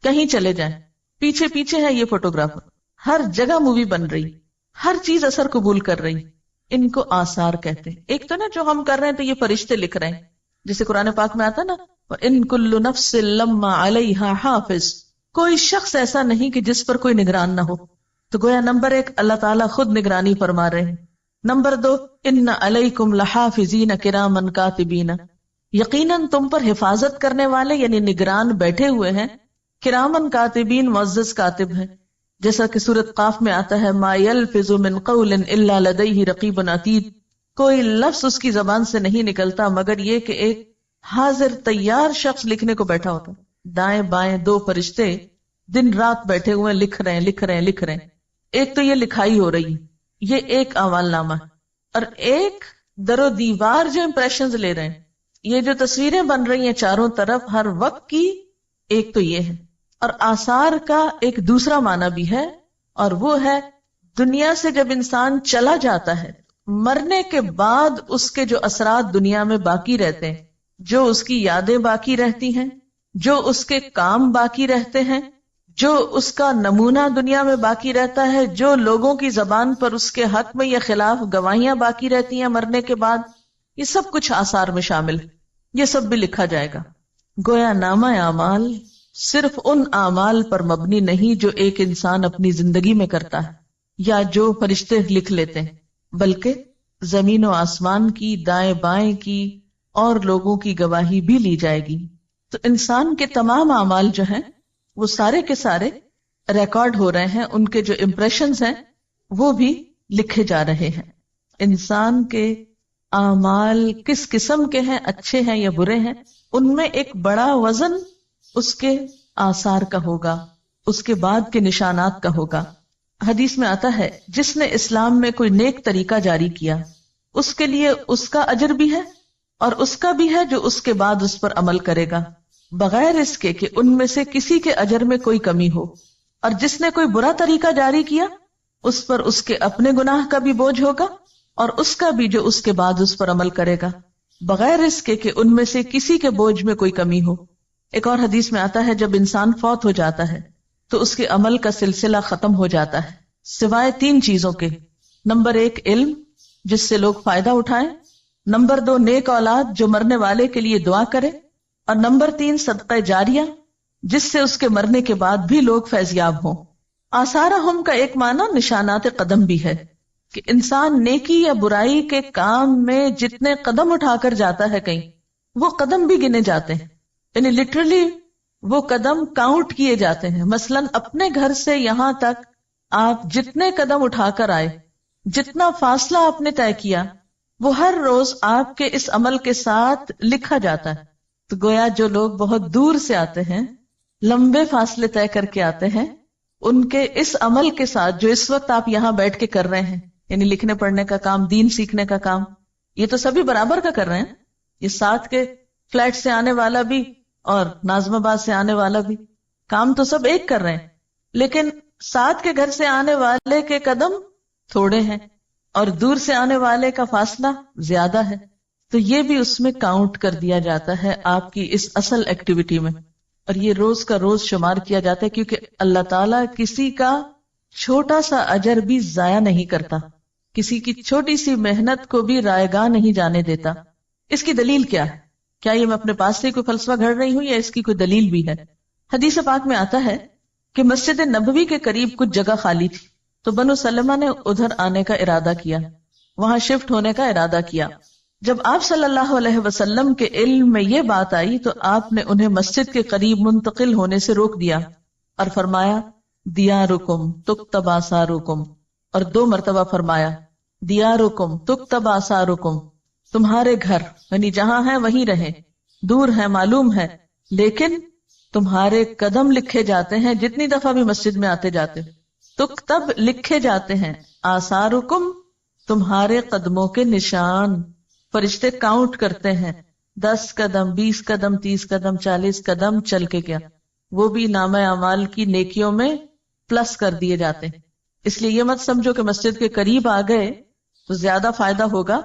کہیں چلے جائیں. پیچھے پیچھے ہے یہ فوٹوگرافر، ہر جگہ مووی بن رہی، ہر چیز اثر قبول کر رہی، ان کو آثار کہتے ہیں۔ ایک تو نا جو ہم کر رہے ہیں تو یہ فرشتے لکھ رہے ہیں، جیسے قرآن پاک میں آتا نا وَإِن كُلُّ نَفْسٍ لَمَّا عَلَيْهَا حَافِظ، کوئی شخص ایسا نہیں کہ جس پر کوئی نگران نہ ہو۔ تو گویا نمبر 1 اللہ تعالیٰ خود نگرانی فرما رہے ہیں۔ نمبر 2 ان علیکم لحافظین کرامن کاتبین، یقیناً تم پر حفاظت کرنے والے یعنی نگران بیٹھے ہوئے ہیں، کرامن کاتبین معزز کاتب ہیں، جیسا کہ سورۃ قاف میں آتا ہے ما یلفظ من قول الا لدیہ رقیب عتید، کوئی لفظ اس کی زبان سے نہیں نکلتا مگر یہ کہ ایک حاضر تیار شخص لکھنے کو بیٹھا ہوتا، دائیں بائیں 2 فرشتے دن رات بیٹھے ہوئے لکھ رہے ہیں۔ ایک تو یہ لکھائی ہو رہی ہے، یہ ایک اعمال نامہ ہے، اور ایک در و دیوار جو امپریشنز لے رہے ہیں، یہ جو تصویریں بن رہی ہیں چاروں طرف ہر وقت کی، ایک تو یہ ہے۔ اور آثار کا ایک دوسرا معنی بھی ہے، اور وہ ہے دنیا سے جب انسان چلا جاتا ہے، مرنے کے بعد اس کے جو اثرات دنیا میں باقی رہتے ہیں، جو اس کی یادیں باقی رہتی ہیں، جو اس کے کام باقی رہتے ہیں، جو اس کا نمونہ دنیا میں باقی رہتا ہے، جو لوگوں کی زبان پر اس کے حق میں یا خلاف گواہیاں باقی رہتی ہیں مرنے کے بعد، یہ سب کچھ آثار میں شامل ہے، یہ سب بھی لکھا جائے گا۔ گویا نامہ اعمال صرف ان اعمال پر مبنی نہیں جو ایک انسان اپنی زندگی میں کرتا ہے یا جو فرشتے لکھ لیتے ہیں، بلکہ زمین و آسمان کی، دائیں بائیں کی اور لوگوں کی گواہی بھی لی جائے گی۔ تو انسان کے تمام اعمال جو ہیں وہ سارے کے سارے ریکارڈ ہو رہے ہیں، ان کے جو امپریشنز ہیں وہ بھی لکھے جا رہے ہیں۔ انسان کے اعمال کس قسم کے ہیں، اچھے ہیں یا برے ہیں، ان میں ایک بڑا وزن اس کے آثار کا ہوگا، اس کے بعد کے نشانات کا ہوگا۔ حدیث میں آتا ہے جس نے اسلام میں کوئی نیک طریقہ جاری کیا اس کے لیے اس کا اجر بھی ہے اور اس کا بھی ہے جو اس کے بعد اس پر عمل کرے گا، بغیر اس کے کہ ان میں سے کسی کے اجر میں کوئی کمی ہو۔ اور جس نے کوئی برا طریقہ جاری کیا اس پر اس کے اپنے گناہ کا بھی بوجھ ہوگا اور اس کا بھی جو اس کے بعد اس پر عمل کرے گا، بغیر اس کے کہ ان میں سے کسی کے بوجھ میں کوئی کمی ہو۔ ایک اور حدیث میں آتا ہے جب انسان فوت ہو جاتا ہے تو اس کے عمل کا سلسلہ ختم ہو جاتا ہے سوائے 3 چیزوں کے۔ نمبر 1 علم جس سے لوگ فائدہ اٹھائیں، نمبر 2 نیک اولاد جو مرنے والے کے لیے دعا کرے، اور نمبر 3 صدقہ جاریہ جس سے اس کے مرنے کے بعد بھی لوگ فیض یاب ہوں۔ آثارہم کا ایک معنی نشانات قدم بھی ہے کہ انسان نیکی یا برائی کے کام میں جتنے قدم اٹھا کر جاتا ہے کہیں، وہ قدم بھی گنے جاتے ہیں، یعنی لٹرلی وہ قدم کاؤنٹ کیے جاتے ہیں۔ مثلا اپنے گھر سے یہاں تک آپ جتنے قدم اٹھا کر آئے، جتنا فاصلہ آپ نے طے کیا، وہ ہر روز آپ کے اس عمل کے ساتھ لکھا جاتا ہے۔ تو گویا جو لوگ بہت دور سے آتے ہیں، لمبے فاصلے طے کر کے آتے ہیں، ان کے اس عمل کے ساتھ جو اس وقت آپ یہاں بیٹھ کے کر رہے ہیں، یعنی لکھنے پڑھنے کا کام، دین سیکھنے کا کام، یہ تو سبھی برابر کا کر رہے ہیں۔ یہ ساتھ کے فلیٹ سے آنے والا بھی اور ناظم آباد سے آنے والا بھی، کام تو سب ایک کر رہے ہیں، لیکن ساتھ کے گھر سے آنے والے کے قدم تھوڑے ہیں اور دور سے آنے والے کا فاصلہ زیادہ ہے، تو یہ بھی اس میں کاؤنٹ کر دیا جاتا ہے آپ کی اس اصل ایکٹیویٹی میں، اور یہ روز کا روز شمار کیا جاتا ہے، کیونکہ اللہ تعالیٰ کسی کا چھوٹا سا اجر بھی ضائع نہیں کرتا، کسی کی چھوٹی سی محنت کو بھی رائیگاں نہیں جانے دیتا۔ اس کی دلیل کیا ہے؟ کیا یہ میں اپنے پاس سے کوئی فلسفہ گھڑ رہی ہوں یا اس کی کوئی دلیل بھی ہے؟ حدیث پاک میں آتا ہے کہ مسجد نبوی کے قریب کچھ جگہ خالی تھی، تو بنو سلمہ نے ادھر آنے کا ارادہ کیا، وہاں شفٹ ہونے کا ارادہ کیا۔ جب آپ صلی اللہ علیہ وسلم کے علم میں یہ بات آئی تو آپ نے انہیں مسجد کے قریب منتقل ہونے سے روک دیا اور فرمایا دیارکم تکتب آثارکم، اور 2 مرتبہ فرمایا دیارکم تکتب آثارکم، تمہارے گھر یعنی جہاں ہیں وہیں رہیں، دور ہیں معلوم ہے، لیکن تمہارے قدم لکھے جاتے ہیں جتنی دفعہ بھی مسجد میں آتے جاتے، تکتب لکھے جاتے ہیں، آثارکم تمہارے قدموں کے نشان، فرشتے کاؤنٹ کرتے ہیں، 10 قدم 20 قدم 30 قدم 40 قدم چل کے گیا، وہ بھی نامہ اعمال کی نیکیوں میں پلس کر دیے جاتے ہیں۔ اس لیے یہ مت سمجھو کہ مسجد کے قریب آ گئے تو زیادہ فائدہ ہوگا،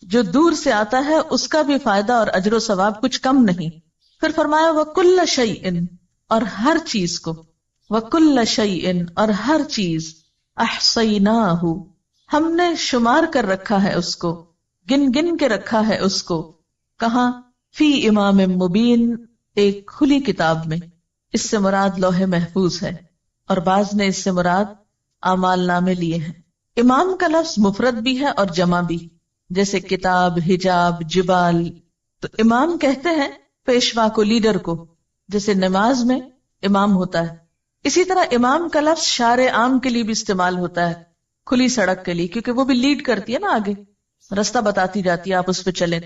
جو دور سے آتا ہے اس کا بھی فائدہ اور اجر و ثواب کچھ کم نہیں۔ پھر فرمایا وَكُلَّ شَيْءٍ، اور ہر چیز کو، وَكُلَّ شَيْءٍ اور ہر چیز احصیناہ ہم نے شمار کر رکھا ہے اس کو، گن گن کے رکھا ہے اس کو. کہاں؟ فی امام مبین ایک کھلی کتاب میں. اس سے مراد لوح محفوظ ہے، اور بعض نے اس سے مراد اعمال نامے لیے ہیں. امام کا لفظ مفرد بھی ہے اور جمع بھی، جیسے کتاب، حجاب، جبال. تو امام کہتے ہیں پیشوا کو، لیڈر کو، جیسے نماز میں امام ہوتا ہے. اسی طرح امام کا لفظ شارع عام کے لیے بھی استعمال ہوتا ہے، کھلی سڑک کے لیے، کیونکہ وہ بھی لیڈ کرتی ہے نا، آگے رستہ بتاتی جاتی ہے، آپ اس پہ چلیں.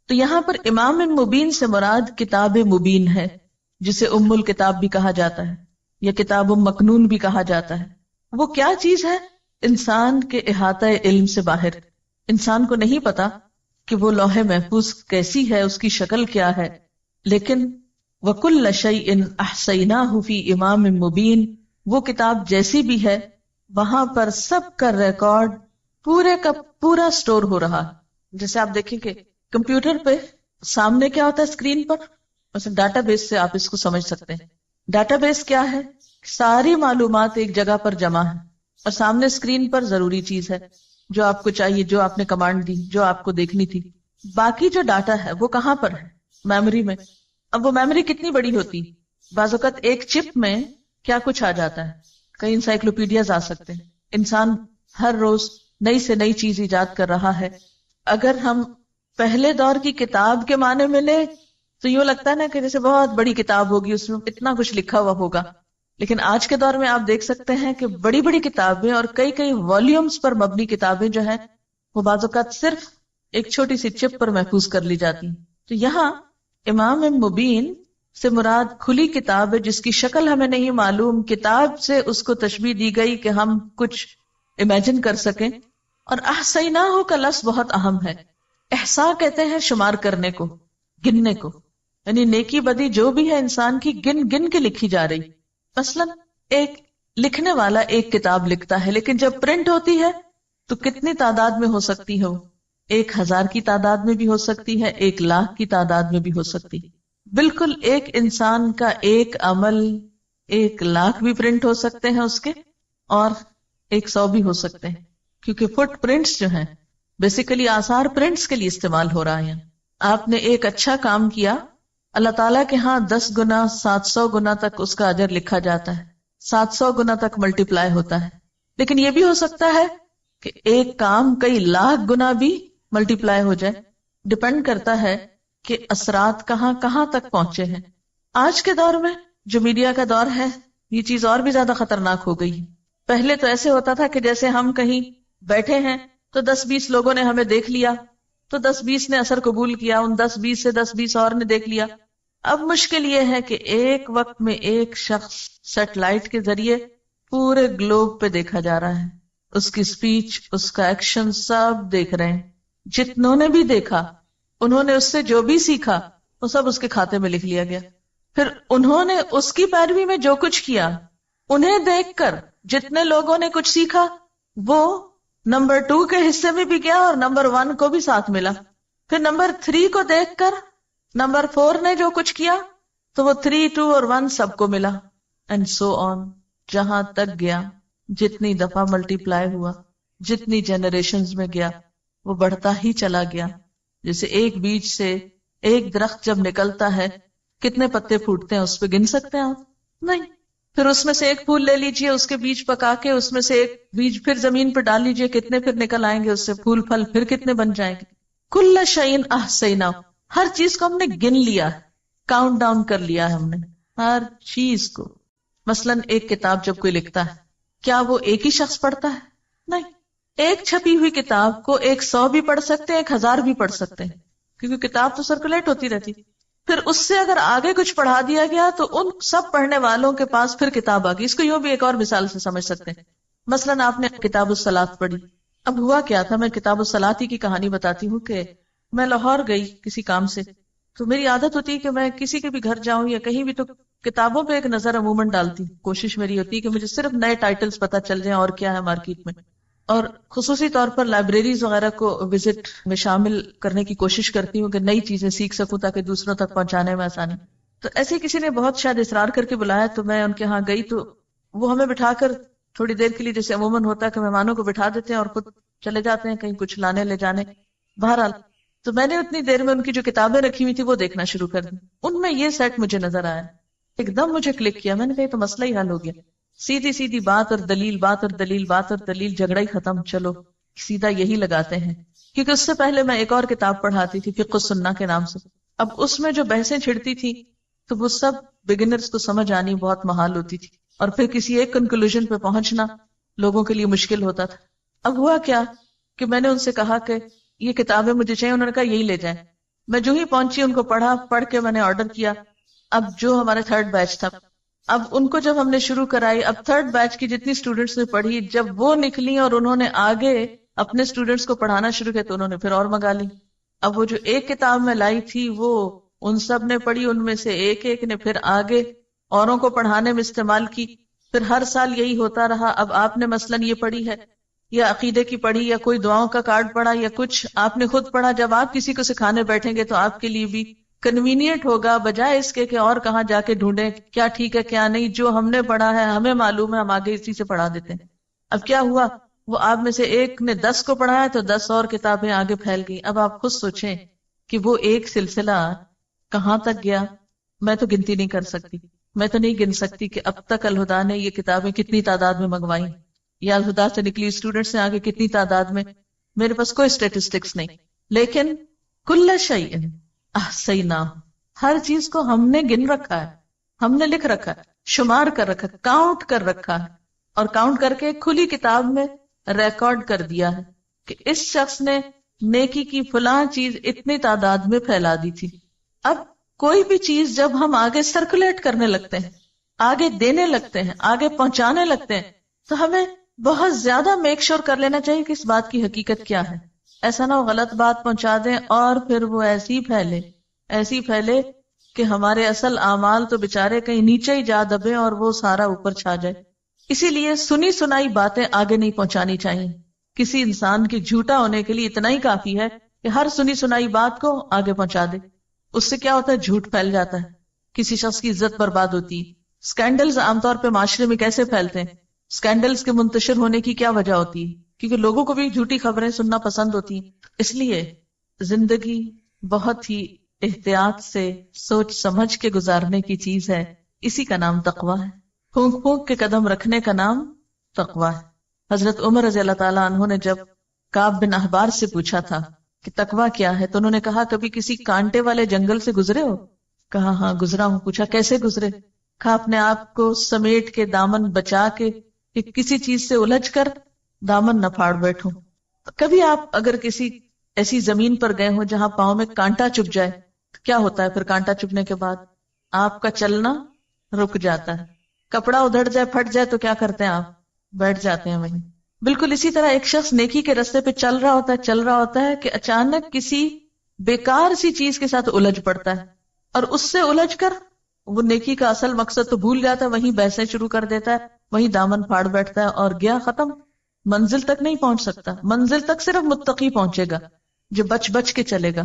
تو یہاں پر امام مبین سے مراد کتاب مبین ہے، جسے ام الکتاب بھی کہا جاتا ہے یا کتاب مکنون بھی کہا جاتا ہے. وہ کیا چیز ہے؟ انسان کے احاطہ علم سے باہر. انسان کو نہیں پتا کہ وہ لوح محفوظ کیسی ہے، اس کی شکل کیا ہے، لیکن وَكُلَّ شَيْءٍ أَحْصَيْنَاهُ فِي إِمَامٍ مُبِينٍ وہ کتاب جیسی بھی ہے وہاں پر سب کا ریکارڈ پورے کا پورا سٹور ہو رہا ہے. جیسے آپ دیکھیں کہ کمپیوٹر پہ سامنے کیا ہوتا ہے اسکرین پر، مثلا ڈاٹا بیس سے آپ اس کو سمجھ سکتے ہیں. ڈاٹا بیس کیا ہے؟ ساری معلومات ایک جگہ پر جمع ہے، اور سامنے اسکرین پر ضروری چیز ہے جو آپ کو چاہیے، جو آپ نے کمانڈ دی، جو آپ کو دیکھنی تھی. باقی جو ڈاٹا ہے وہ کہاں پر ہے؟ میموری میں. اب وہ میموری کتنی بڑی ہوتی؟ بعض اوقات ایک چپ میں کیا کچھ آ جاتا ہے، کئی انسائکلوپیڈیاز آ سکتے ہیں. انسان ہر روز نئی سے نئی چیز ایجاد کر رہا ہے. اگر ہم پہلے دور کی کتاب کے معنی میں لیں تو یوں لگتا ہے نا کہ جیسے بہت بڑی کتاب ہوگی، اس میں اتنا کچھ لکھا ہوا ہوگا. لیکن آج کے دور میں آپ دیکھ سکتے ہیں کہ بڑی بڑی کتابیں اور کئی کئی والیومز پر مبنی کتابیں جو ہیں وہ بعض اوقات صرف ایک چھوٹی سی چپ پر محفوظ کر لی جاتی ہیں. تو یہاں امام مبین سے مراد کھلی کتاب ہے جس کی شکل ہمیں نہیں معلوم. کتاب سے اس کو تشبیہ دی گئی کہ ہم کچھ امیجن کر سکیں. اور احصیناہ کا لفظ بہت اہم ہے. احصاء کہتے ہیں شمار کرنے کو، گننے کو، یعنی نیکی بدی جو بھی ہے انسان کی گن گن کے لکھی جا رہی. مثلا ایک لکھنے والا ایک کتاب لکھتا ہے، لیکن جب پرنٹ ہوتی ہے تو کتنی تعداد میں ہو سکتی ہے؟ 1000 کی تعداد میں بھی ہو سکتی ہے، 1,00,000 کی تعداد میں بھی ہو سکتی. بالکل ایک انسان کا ایک عمل 1,00,000 بھی پرنٹ ہو سکتے ہیں اس کے، اور 100 بھی ہو سکتے ہیں، کیونکہ فٹ پرنٹس جو ہیں بیسیکلی آثار پرنٹس کے لیے استعمال ہو رہا ہے. آپ نے ایک اچھا کام کیا، اللہ تعالیٰ کے ہاں 10 گنا 700 گنا تک اس کا اجر لکھا جاتا ہے، 700 گنا تک ملٹیپلائی ہوتا ہے. لیکن یہ بھی ہو سکتا ہے کہ ایک کام کئی لاکھ گنا بھی ملٹیپلائی ہو جائے. ڈپینڈ کرتا ہے کہ اثرات کہاں کہاں تک پہنچے ہیں. آج کے دور میں جو میڈیا کا دور ہے یہ چیز اور بھی زیادہ خطرناک ہو گئی. پہلے تو ایسے ہوتا تھا کہ جیسے ہم کہیں بیٹھے ہیں تو 10-20 لوگوں نے ہمیں دیکھ لیا تو 10-20 نے اثر قبول کیا، ان 10-20 سے 10-20 اور نے دیکھ لیا. اب مشکل یہ ہے کہ ایک وقت میں ایک شخص سیٹلائٹ کے ذریعے پورے گلوب پہ دیکھا جا رہا ہے. اس کی سپیچ، اس کا ایکشن سب دیکھ رہے ہیں. جتنوں نے بھی دیکھا انہوں نے اس سے جو بھی سیکھا وہ سب اس کے کھاتے میں لکھ لیا گیا. پھر انہوں نے اس کی پیروی میں جو کچھ کیا، انہیں دیکھ کر جتنے لوگوں نے کچھ سیکھا وہ نمبر 2 کے حصے میں بھی گیا اور نمبر 1 کو بھی ساتھ ملا. پھر نمبر 3 کو دیکھ کر نمبر 4 نے جو کچھ کیا تو وہ 3، 2 اور 1 سب کو ملا، اینڈ سو آن. جہاں تک گیا، جتنی دفعہ ملٹیپلائی ہوا، جتنی جنریشنز میں گیا وہ بڑھتا ہی چلا گیا. جیسے ایک بیج سے ایک درخت جب نکلتا ہے کتنے پتے پھوٹتے ہیں اس پہ گن سکتے ہیں آپ؟ نہیں. پھر اس میں سے ایک پھول لے لیجئے، اس کے بیج پکا کے اس میں سے ایک بیج پھر زمین پہ ڈال لیجئے، کتنے پھر نکل آئیں گے اس سے پھول پھل، پھر کتنے بن جائیں گے. کل شیء احصیناہ، ہر چیز کو ہم نے گن لیا ہے، کاؤنٹ ڈاؤن کر لیا ہے ہم نے ہر چیز کو. مثلا ایک کتاب جب کوئی لکھتا ہے کیا وہ ایک ہی شخص پڑھتا ہے؟ نہیں. ایک چھپی ہوئی کتاب کو 100 بھی پڑھ سکتے ہیں، 1000 بھی پڑھ سکتے ہیں، کیونکہ کتاب تو سرکولیٹ ہوتی رہتی. پھر اس سے اگر آگے کچھ پڑھا دیا گیا تو ان سب پڑھنے والوں کے پاس پھر کتاب آ گئی. اس کو یوں بھی ایک اور مثال سے سمجھ سکتے ہیں. مثلا آپ نے کتاب الصلاۃ پڑھی. اب ہوا کیا تھا، میں کتاب الصلاۃ ہی کی کہانی بتاتی ہوں کہ میں لاہور گئی کسی کام سے، تو میری عادت ہوتی ہے کہ میں کسی کے بھی گھر جاؤں یا کہیں بھی تو کتابوں پہ ایک نظر عموماً ڈالتی ہوں. کوشش میری ہوتی ہے کہ مجھے صرف نئے ٹائٹلز پتہ چل جائیں اور کیا ہے مارکیٹ میں، اور خصوصی طور پر لائبریریز وغیرہ کو وزٹ میں شامل کرنے کی کوشش کرتی ہوں کہ نئی چیزیں سیکھ سکوں تاکہ دوسروں تک پہنچانے میں آسانی. تو ایسے کسی نے بہت شاید اصرار کر کے بلایا تو میں ان کے ہاں گئی. تو وہ ہمیں بٹھا کر تھوڑی دیر کے لیے، جیسے عموماً ہوتا ہے کہ مہمانوں کو بٹھا دیتے ہیں اور خود چلے جاتے ہیں کہیں کچھ لانے لے جانے. بہرحال تو میں نے اتنی دیر میں ان کی جو کتابیں رکھی ہوئی تھی وہ دیکھنا شروع کر دی. ان میں یہ سیٹ مجھے نظر آیا، ایک دم مجھے کلک کیا. میں نے کہا یہ تو مسئلہ ہی حل ہو گیا. سیدھی سیدھی بات اور دلیل، بات اور دلیل، بات اور دلیل، جھگڑا ہی ختم. چلو سیدھا یہی لگاتے ہیں. کیونکہ اس سے پہلے میں ایک اور کتاب پڑھاتی تھی فقہ السنہ کے نام سے. اب اس میں جو بحثیں چھڑتی تھی تو وہ سب بگنرز کو سمجھ آنی بہت محال ہوتی تھی، اور پھر کسی ایک کنکلوژن پہ پہنچنا لوگوں کے لیے مشکل ہوتا تھا. اب ہوا کیا کہ میں نے ان سے کہا کہ یہ کتابیں مجھے چاہیے. انہوں نے کہا یہی لے جائیں. میں جو ہی پہنچی ان کو پڑھا، پڑھ کے میں نے آرڈر کیا. اب جو ہمارا تھرڈ بیچ تھا، اب ان کو جب ہم نے شروع کرائی، اب تھرڈ بیچ کی جتنی اسٹوڈنٹس نے پڑھی، جب وہ نکلی اور انہوں نے آگے اپنے اسٹوڈنٹس کو پڑھانا شروع کیا تو انہوں نے پھر اور منگا لی. اب وہ جو ایک کتاب میں لائی تھی وہ ان سب نے پڑھی، ان میں سے ایک ایک نے پھر آگے اوروں کو پڑھانے میں استعمال کی. پھر ہر سال یہی ہوتا رہا. اب آپ نے مثلاً یہ پڑھی ہے یا عقیدے کی پڑھی یا کوئی دعاؤں کا کارڈ پڑھا یا کچھ آپ نے خود پڑھا، جب آپ کسی کو سکھانے بیٹھیں گے تو آپ کے لیے بھی کنوینئنٹ ہوگا، بجائے اس کے کہ اور کہاں جا کے ڈھونڈیں کیا ٹھیک ہے کیا نہیں. جو ہم نے پڑھا ہے ہمیں معلوم ہے، ہم آگے اسی سے پڑھا دیتے ہیں. اب کیا ہوا، وہ آپ میں سے ایک نے 10 کو پڑھایا تو 10 اور کتابیں آگے پھیل گئی. اب آپ خود سوچیں کہ وہ ایک سلسلہ کہاں تک گیا. میں تو گنتی نہیں کر سکتی، میں تو نہیں گن سکتی کہ اب تک الہدیٰ نے یہ کتابیں کتنی تعداد میں منگوائی، یا الہدیٰ سے نکلی اسٹوڈنٹس نے آگے کتنی تعداد میں. میرے پاس کوئی اسٹیٹسٹکس نہیں، لیکن کل شیء احصیناہ، ہر چیز کو ہم نے گن رکھا ہے، ہم نے لکھ رکھا ہے، شمار کر رکھا ہے، کاؤنٹ کر رکھا ہے، اور کاؤنٹ کر کے کھلی کتاب میں ریکارڈ کر دیا ہے کہ اس شخص نے نیکی کی فلاں چیز اتنی تعداد میں پھیلا دی تھی. اب کوئی بھی چیز جب ہم آگے سرکولیٹ کرنے لگتے ہیں، آگے دینے لگتے ہیں، آگے پہنچانے لگتے ہیں، تو ہمیں بہت زیادہ میک شور کر لینا چاہیے کہ اس بات کی حقیقت کیا ہے. ایسا نہ ہو غلط بات پہنچا دیں اور پھر وہ ایسی پھیلے کہ ہمارے اصل اعمال تو بےچارے کہیں نیچے ہی جا دبے اور وہ سارا اوپر چھا جائے. اسی لیے سنی سنائی باتیں آگے نہیں پہنچانی چاہیے. کسی انسان کے جھوٹا ہونے کے لیے اتنا ہی کافی ہے کہ ہر سنی سنائی بات کو آگے پہنچا دے. اس سے کیا ہوتا ہے، جھوٹ پھیل جاتا ہے، کسی شخص کی عزت برباد ہوتی ہے. سکینڈلز عام طور پہ معاشرے میں کیسے پھیلتے ہیں، سکینڈلز کے منتشر ہونے کی کیا وجہ ہوتی ہے، کیونکہ لوگوں کو بھی جھوٹی خبریں سننا پسند ہوتی ہیں. اس لیے زندگی بہت ہی احتیاط سے سوچ سمجھ کے گزارنے کی چیز ہے. اسی کا نام تقویٰ ہے. پھونک پھونک کے قدم رکھنے کا نام تقویٰ ہے. حضرت عمر رضی اللہ تعالیٰ عنہ نے جب کعب بن احبار سے پوچھا تھا کہ تقویٰ کیا ہے تو انہوں نے کہا کبھی کسی کانٹے والے جنگل سے گزرے ہو؟ کہا ہاں گزرا ہوں. پوچھا کیسے گزرے؟ کہا اپنے آپ کو سمیٹ کے دامن بچا کے کہ کسی چیز سے الجھ کر دامن نہ پھاڑ بیٹھوں. کبھی آپ اگر کسی ایسی زمین پر گئے ہو جہاں پاؤں میں کانٹا چبھ جائے تو کیا ہوتا ہے؟ پھر کانٹا چبھنے کے بعد آپ کا چلنا رک جاتا ہے. کپڑا ادھڑ جائے پھٹ جائے تو کیا کرتے ہیں آپ؟ بیٹھ جاتے ہیں وہیں. بالکل اسی طرح ایک شخص نیکی کے راستے پہ چل رہا ہوتا ہے کہ اچانک کسی بیکار سی چیز کے ساتھ الجھ پڑتا ہے اور اس سے الجھ کر وہ نیکی کا اصل مقصد تو بھول جاتا ہے، وہیں بحثیں شروع کر دیتا ہے، وہیں دامن پھاڑ بیٹھتا ہے اور گیا ختم. منزل تک نہیں پہنچ سکتا. منزل تک صرف متقی پہنچے گا جو بچ بچ کے چلے گا،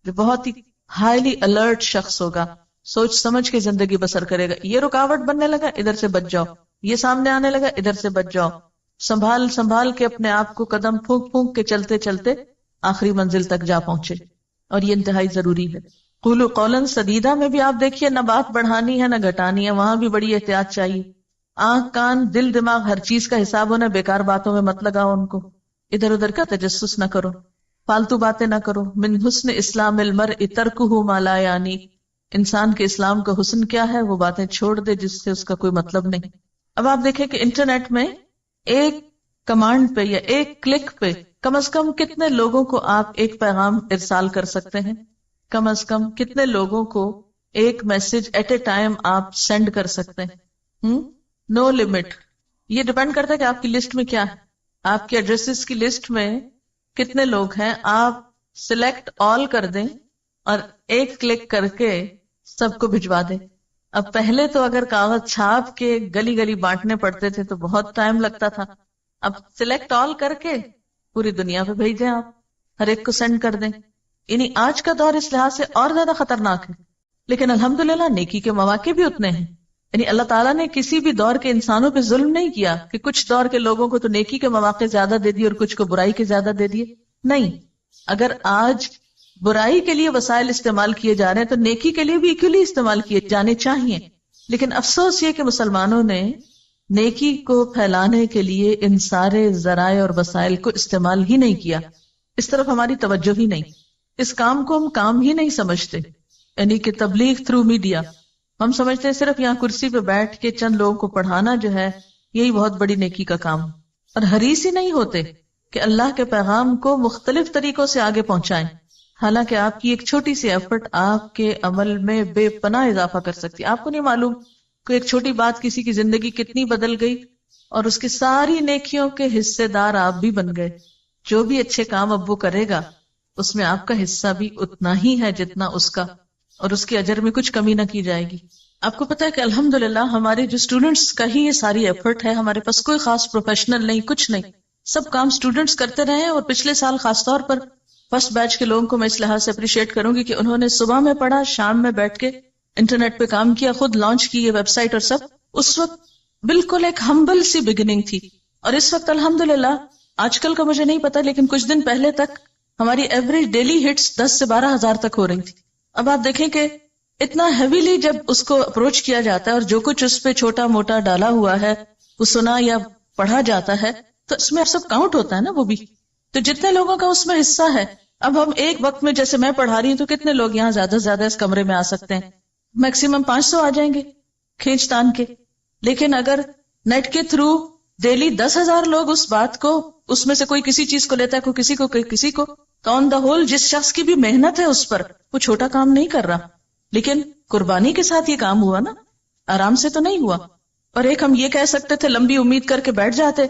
جو بہت ہی ہائیلی الرٹ شخص ہوگا، سوچ سمجھ کے زندگی بسر کرے گا. یہ رکاوٹ بننے لگا ادھر سے بچ جاؤ، یہ سامنے آنے لگا ادھر سے بچ جاؤ. سنبھال کے اپنے آپ کو قدم پھونک پھونک کے چلتے چلتے آخری منزل تک جا پہنچے. اور یہ انتہائی ضروری ہے. قولوا قولا سدیدا میں بھی آپ دیکھیے نہ بات بڑھانی ہے نہ گھٹانی ہے، وہاں بھی بڑی احتیاط چاہیے. آنکھ کان دل دماغ ہر چیز کا حساب ہونا. بیکار باتوں میں مت لگاؤ ان کو، ادھر ادھر کا تجسس نہ کرو، فالتو باتیں نہ کرو. من حسن اسلام المرء ترکہ ما لا یعنی، انسان کے اسلام کا حسن کیا ہے؟ وہ باتیں چھوڑ دے جس سے اس کا کوئی مطلب نہیں. اب آپ دیکھیں کہ انٹرنیٹ میں ایک کمانڈ پہ یا ایک کلک پہ کم از کم کتنے لوگوں کو آپ ایک پیغام ارسال کر سکتے ہیں؟ کم از کم کتنے لوگوں کو ایک میسج ایٹ اے ٹائم آپ سینڈ کر سکتے ہیں؟ No limit. یہ ڈیپینڈ کرتا ہے کہ آپ کی لسٹ میں کیا ہے. آپ کے ایڈریسز کی لسٹ میں کتنے لوگ ہیں. آپ سلیکٹ آل کر دیں اور ایک کلک کر کے سب کو بھجوا دیں. اب پہلے تو اگر کاغذ چھاپ کے گلی گلی بانٹنے پڑتے تھے تو بہت ٹائم لگتا تھا. اب سلیکٹ آل کر کے پوری دنیا پہ بھیج دیں، آپ ہر ایک کو سینڈ کر دیں. یعنی آج کا دور اس لحاظ سے اور زیادہ خطرناک ہے، لیکن الحمدللہ نیکی کے مواقع بھی اتنے ہیں. یعنی اللہ تعالیٰ نے کسی بھی دور کے انسانوں پہ ظلم نہیں کیا کہ کچھ دور کے لوگوں کو تو نیکی کے مواقع زیادہ دے دیے اور کچھ کو برائی کے زیادہ دے دیے. نہیں، اگر آج برائی کے لیے وسائل استعمال کیے جا رہے ہیں تو نیکی کے لیے بھی ایکولی استعمال کیے جانے چاہیے. لیکن افسوس یہ کہ مسلمانوں نے نیکی کو پھیلانے کے لیے ان سارے ذرائع اور وسائل کو استعمال ہی نہیں کیا. اس طرف ہماری توجہ ہی نہیں. اس کام کو ہم کام ہی نہیں سمجھتے، یعنی کہ تبلیغ تھرو میڈیا. ہم سمجھتے ہیں صرف یہاں کرسی پہ بیٹھ کے چند لوگوں کو پڑھانا جو ہے یہی بہت بڑی نیکی کا کام، اور حریص ہی نہیں ہوتے کہ اللہ کے پیغام کو مختلف طریقوں سے آگے پہنچائیں. حالانکہ آپ کی ایک چھوٹی سی ایفرٹ آپ کے عمل میں بے پناہ اضافہ کر سکتی. آپ کو نہیں معلوم کہ ایک چھوٹی بات کسی کی زندگی کتنی بدل گئی، اور اس کی ساری نیکیوں کے حصے دار آپ بھی بن گئے. جو بھی اچھے کام اب وہ کرے گا اس میں آپ کا حصہ بھی اتنا ہی ہے جتنا اس کا، اور اس کے اجر میں کچھ کمی نہ کی جائے گی. آپ کو پتا ہے کہ الحمدللہ ہمارے جو اسٹوڈنٹس کا ہی یہ ساری ایفرٹ ہے. ہمارے پاس کوئی خاص پروفیشنل نہیں، کچھ نہیں، سب کام اسٹوڈنٹس کرتے رہے ہیں. اور پچھلے سال خاص طور پر فرسٹ بیچ کے لوگوں کو میں اس لحاظ سے اپریشیٹ کروں گی کہ انہوں نے صبح میں پڑھا، شام میں بیٹھ کے انٹرنیٹ پہ کام کیا، خود لانچ کی یہ ویب سائٹ اور سب. اس وقت بالکل ایک ہمبل سی بگننگ تھی، اور اس وقت الحمدللہ آج کل کا مجھے نہیں پتا لیکن کچھ دن پہلے تک ہماری ایوریج ڈیلی ہٹس 10 سے 12 ہزار تک ہو رہی تھی. اب آپ دیکھیں کہ اتنا ہیویلی جب اس کو اپروچ کیا جاتا ہے اور جو کچھ اس پہ چھوٹا موٹا ڈالا ہوا ہے وہ سنا یا پڑھا جاتا ہے تو اس میں سب کاؤنٹ ہوتا ہے نا وہ بھی. تو جتنے لوگوں کا اس میں حصہ ہے، اب ہم ایک وقت میں جیسے میں پڑھا رہی ہوں تو کتنے لوگ یہاں زیادہ سے زیادہ اس کمرے میں آ سکتے ہیں؟ میکسیمم 500 آ جائیں گے کھینچ تان کے. لیکن اگر نیٹ کے تھرو ڈیلی 10,000 لوگ اس بات کو، اس میں سے کوئی کسی چیز کو لیتا ہے، کوئی کسی کو، کوئی کسی کو، تو آن دا ہول جس شخص کی بھی محنت ہے اس پر، وہ چھوٹا کام نہیں کر رہا. لیکن قربانی کے ساتھ یہ کام ہوا نا، آرام سے تو نہیں ہوا. اور ایک ہم یہ کہہ سکتے تھے لمبی امید کر کے بیٹھ جاتے،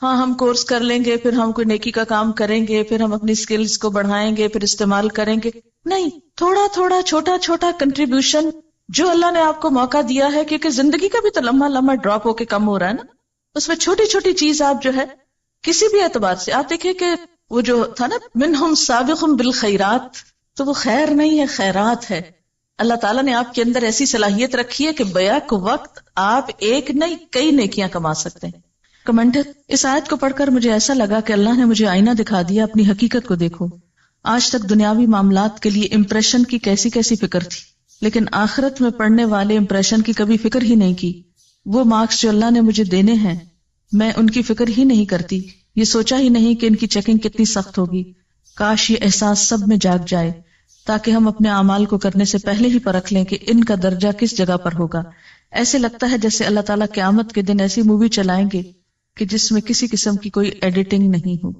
ہاں ہم کورس کر لیں گے، پھر ہم کوئی نیکی کا کام کریں گے، پھر ہم اپنی سکلز کو بڑھائیں گے، پھر استعمال کریں گے. نہیں، تھوڑا تھوڑا چھوٹا چھوٹا کنٹریبیوشن جو اللہ نے آپ کو موقع دیا ہے، کیونکہ زندگی کا بھی تو لمحہ لمحہ ڈراپ ہو کے کم ہو رہا ہے نا، اس میں چھوٹی چھوٹی چیز آپ جو ہے کسی بھی اعتبار سے، آپ دیکھیں کہ وہ جو تھا نا منہم سابق بالخیرات، تو وہ خیر نہیں ہے، خیرات ہے. اللہ تعالیٰ نے آپ کے اندر ایسی صلاحیت رکھی ہے کہ بیک وقت آپ ایک نہیں کئی نیکیاں کما سکتے ہیں. کمنٹ: اس آیت کو پڑھ کر مجھے ایسا لگا کہ اللہ نے مجھے آئینہ دکھا دیا، اپنی حقیقت کو دیکھو. آج تک دنیاوی معاملات کے لیے امپریشن کی کیسی کیسی فکر تھی، لیکن آخرت میں پڑھنے والے امپریشن کی کبھی فکر ہی نہیں کی. وہ مارکس جو اللہ نے مجھے دینے ہیں میں ان کی فکر ہی نہیں کرتی. یہ سوچا ہی نہیں کہ ان کی چیکنگ کتنی سخت ہوگی. کاش یہ احساس سب میں جاگ جائے تاکہ ہم اپنے اعمال کو کرنے سے پہلے ہی پرکھ لیں کہ ان کا درجہ کس جگہ پر ہوگا. ایسے لگتا ہے جیسے اللہ تعالیٰ قیامت کے دن ایسی مووی چلائیں گے کہ جس میں کسی قسم کی کوئی ایڈیٹنگ نہیں ہو.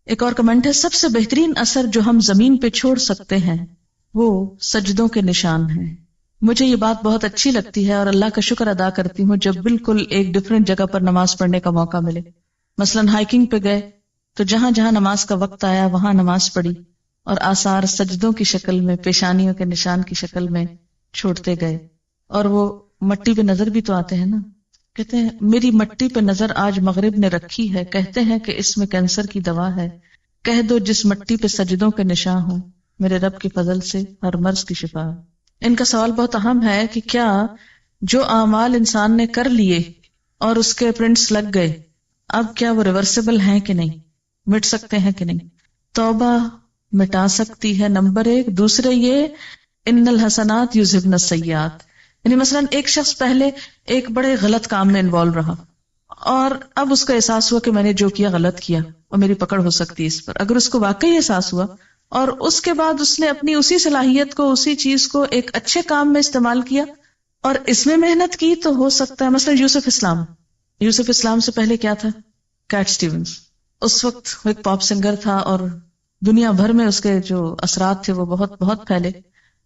ایک اور کمنٹ ہے: سب سے بہترین اثر جو ہم زمین پہ چھوڑ سکتے ہیں وہ سجدوں کے نشان ہیں. مجھے یہ بات بہت اچھی لگتی ہے اور اللہ کا شکر ادا کرتی ہوں جب بالکل ایک ڈیفرنٹ جگہ پر نماز پڑھنے کا موقع ملے. مثلاً ہائیکنگ پہ گئے تو جہاں جہاں نماز کا وقت آیا وہاں نماز پڑھی اور آثار سجدوں کی شکل میں، پیشانیوں کے نشان کی شکل میں چھوڑتے گئے. اور وہ مٹی پہ نظر بھی تو آتے ہیں نا، کہتے ہیں میری مٹی پہ نظر آج مغرب نے رکھی ہے، کہتے ہیں کہ اس میں کینسر کی دوا ہے، کہہ دو جس مٹی پہ سجدوں کے نشان ہوں میرے رب کے فضل سے ہر مرض کی شفا. ان کا سوال بہت اہم ہے کہ کیا جو اعمال انسان نے کر لیے اور اس کے پرنٹس لگ گئے، اب کیا وہ ریورسیبل ہیں کہ نہیں، مٹ سکتے ہیں کہ نہیں؟ توبہ مٹا سکتی ہے، نمبر 1. دوسرے یہ ان الحسنات یذہبن السیئات، یعنی مثلاً ایک شخص پہلے ایک بڑے غلط کام میں انوالو رہا اور اب اس کا احساس ہوا کہ میں نے جو کیا غلط کیا اور میری پکڑ ہو سکتی ہے اس پر. اگر اس کو واقعی احساس ہوا اور اس کے بعد اس نے اپنی اسی صلاحیت کو، اسی چیز کو ایک اچھے کام میں استعمال کیا اور اس میں محنت کی، تو ہو سکتا ہے مثلا یوسف اسلام سے پہلے کیا تھا؟ Kate Stevens. اس وقت وہ ایک پاپ سنگر تھا اور دنیا بھر میں اس کے جو اثرات تھے وہ بہت بہت پھیلے.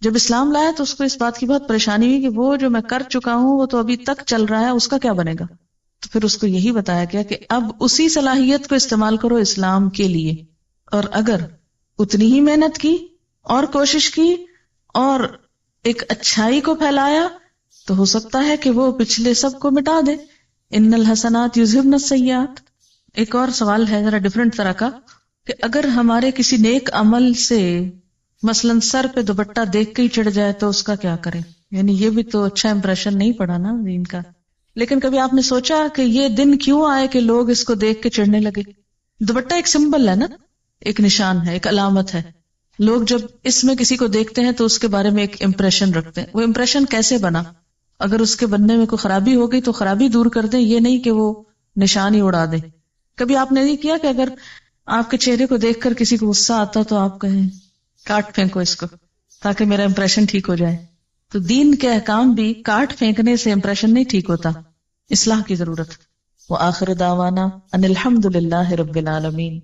جب اسلام لایا تو اس کو اس بات کی بہت پریشانی ہوئی کہ وہ جو میں کر چکا ہوں وہ تو ابھی تک چل رہا ہے، اس کا کیا بنے گا؟ تو پھر اس کو یہی بتایا گیا کہ اب اسی صلاحیت کو استعمال کرو اسلام کے لیے، اور اگر اتنی ہی محنت کی اور کوشش کی اور ایک اچھائی کو پھیلایا تو ہو سکتا ہے کہ وہ پچھلے سب کو مٹا دے. ان الحسنات یذہبن السیئات. ایک اور سوال ہے ذرا ڈفرنٹ طرح کا کہ اگر ہمارے کسی نیک عمل سے مثلاً سر پہ دوپٹہ دیکھ کے ہی چڑھ جائے تو اس کا کیا کریں؟ یعنی یہ بھی تو اچھا امپریشن نہیں پڑا نا دین کا. لیکن کبھی آپ نے سوچا کہ یہ دن کیوں آئے کہ لوگ اس کو دیکھ کے چڑھنے لگے؟ دوپٹہ ایک سمبل ہے نا، ایک نشان ہے، ایک علامت ہے. لوگ جب اس میں کسی کو دیکھتے ہیں تو اس کے بارے میں ایک امپریشن رکھتے ہیں. وہ امپریشن کیسے بنا؟ اگر اس کے بننے میں کوئی خرابی ہو گئی تو خرابی دور کر دیں، یہ نہیں کہ وہ نشان ہی اڑا دیں. کبھی آپ نے نہیں کیا کہ اگر آپ کے چہرے کو دیکھ کر کسی کو غصہ آتا تو آپ کہیں کاٹ پھینکو اس کو تاکہ میرا امپریشن ٹھیک ہو جائے؟ تو دین کے احکام بھی کاٹ پھینکنے سے امپریشن نہیں ٹھیک ہوتا، اصلاح کی ضرورت. وآخر دعوانا ان الحمد للہ رب العالمین.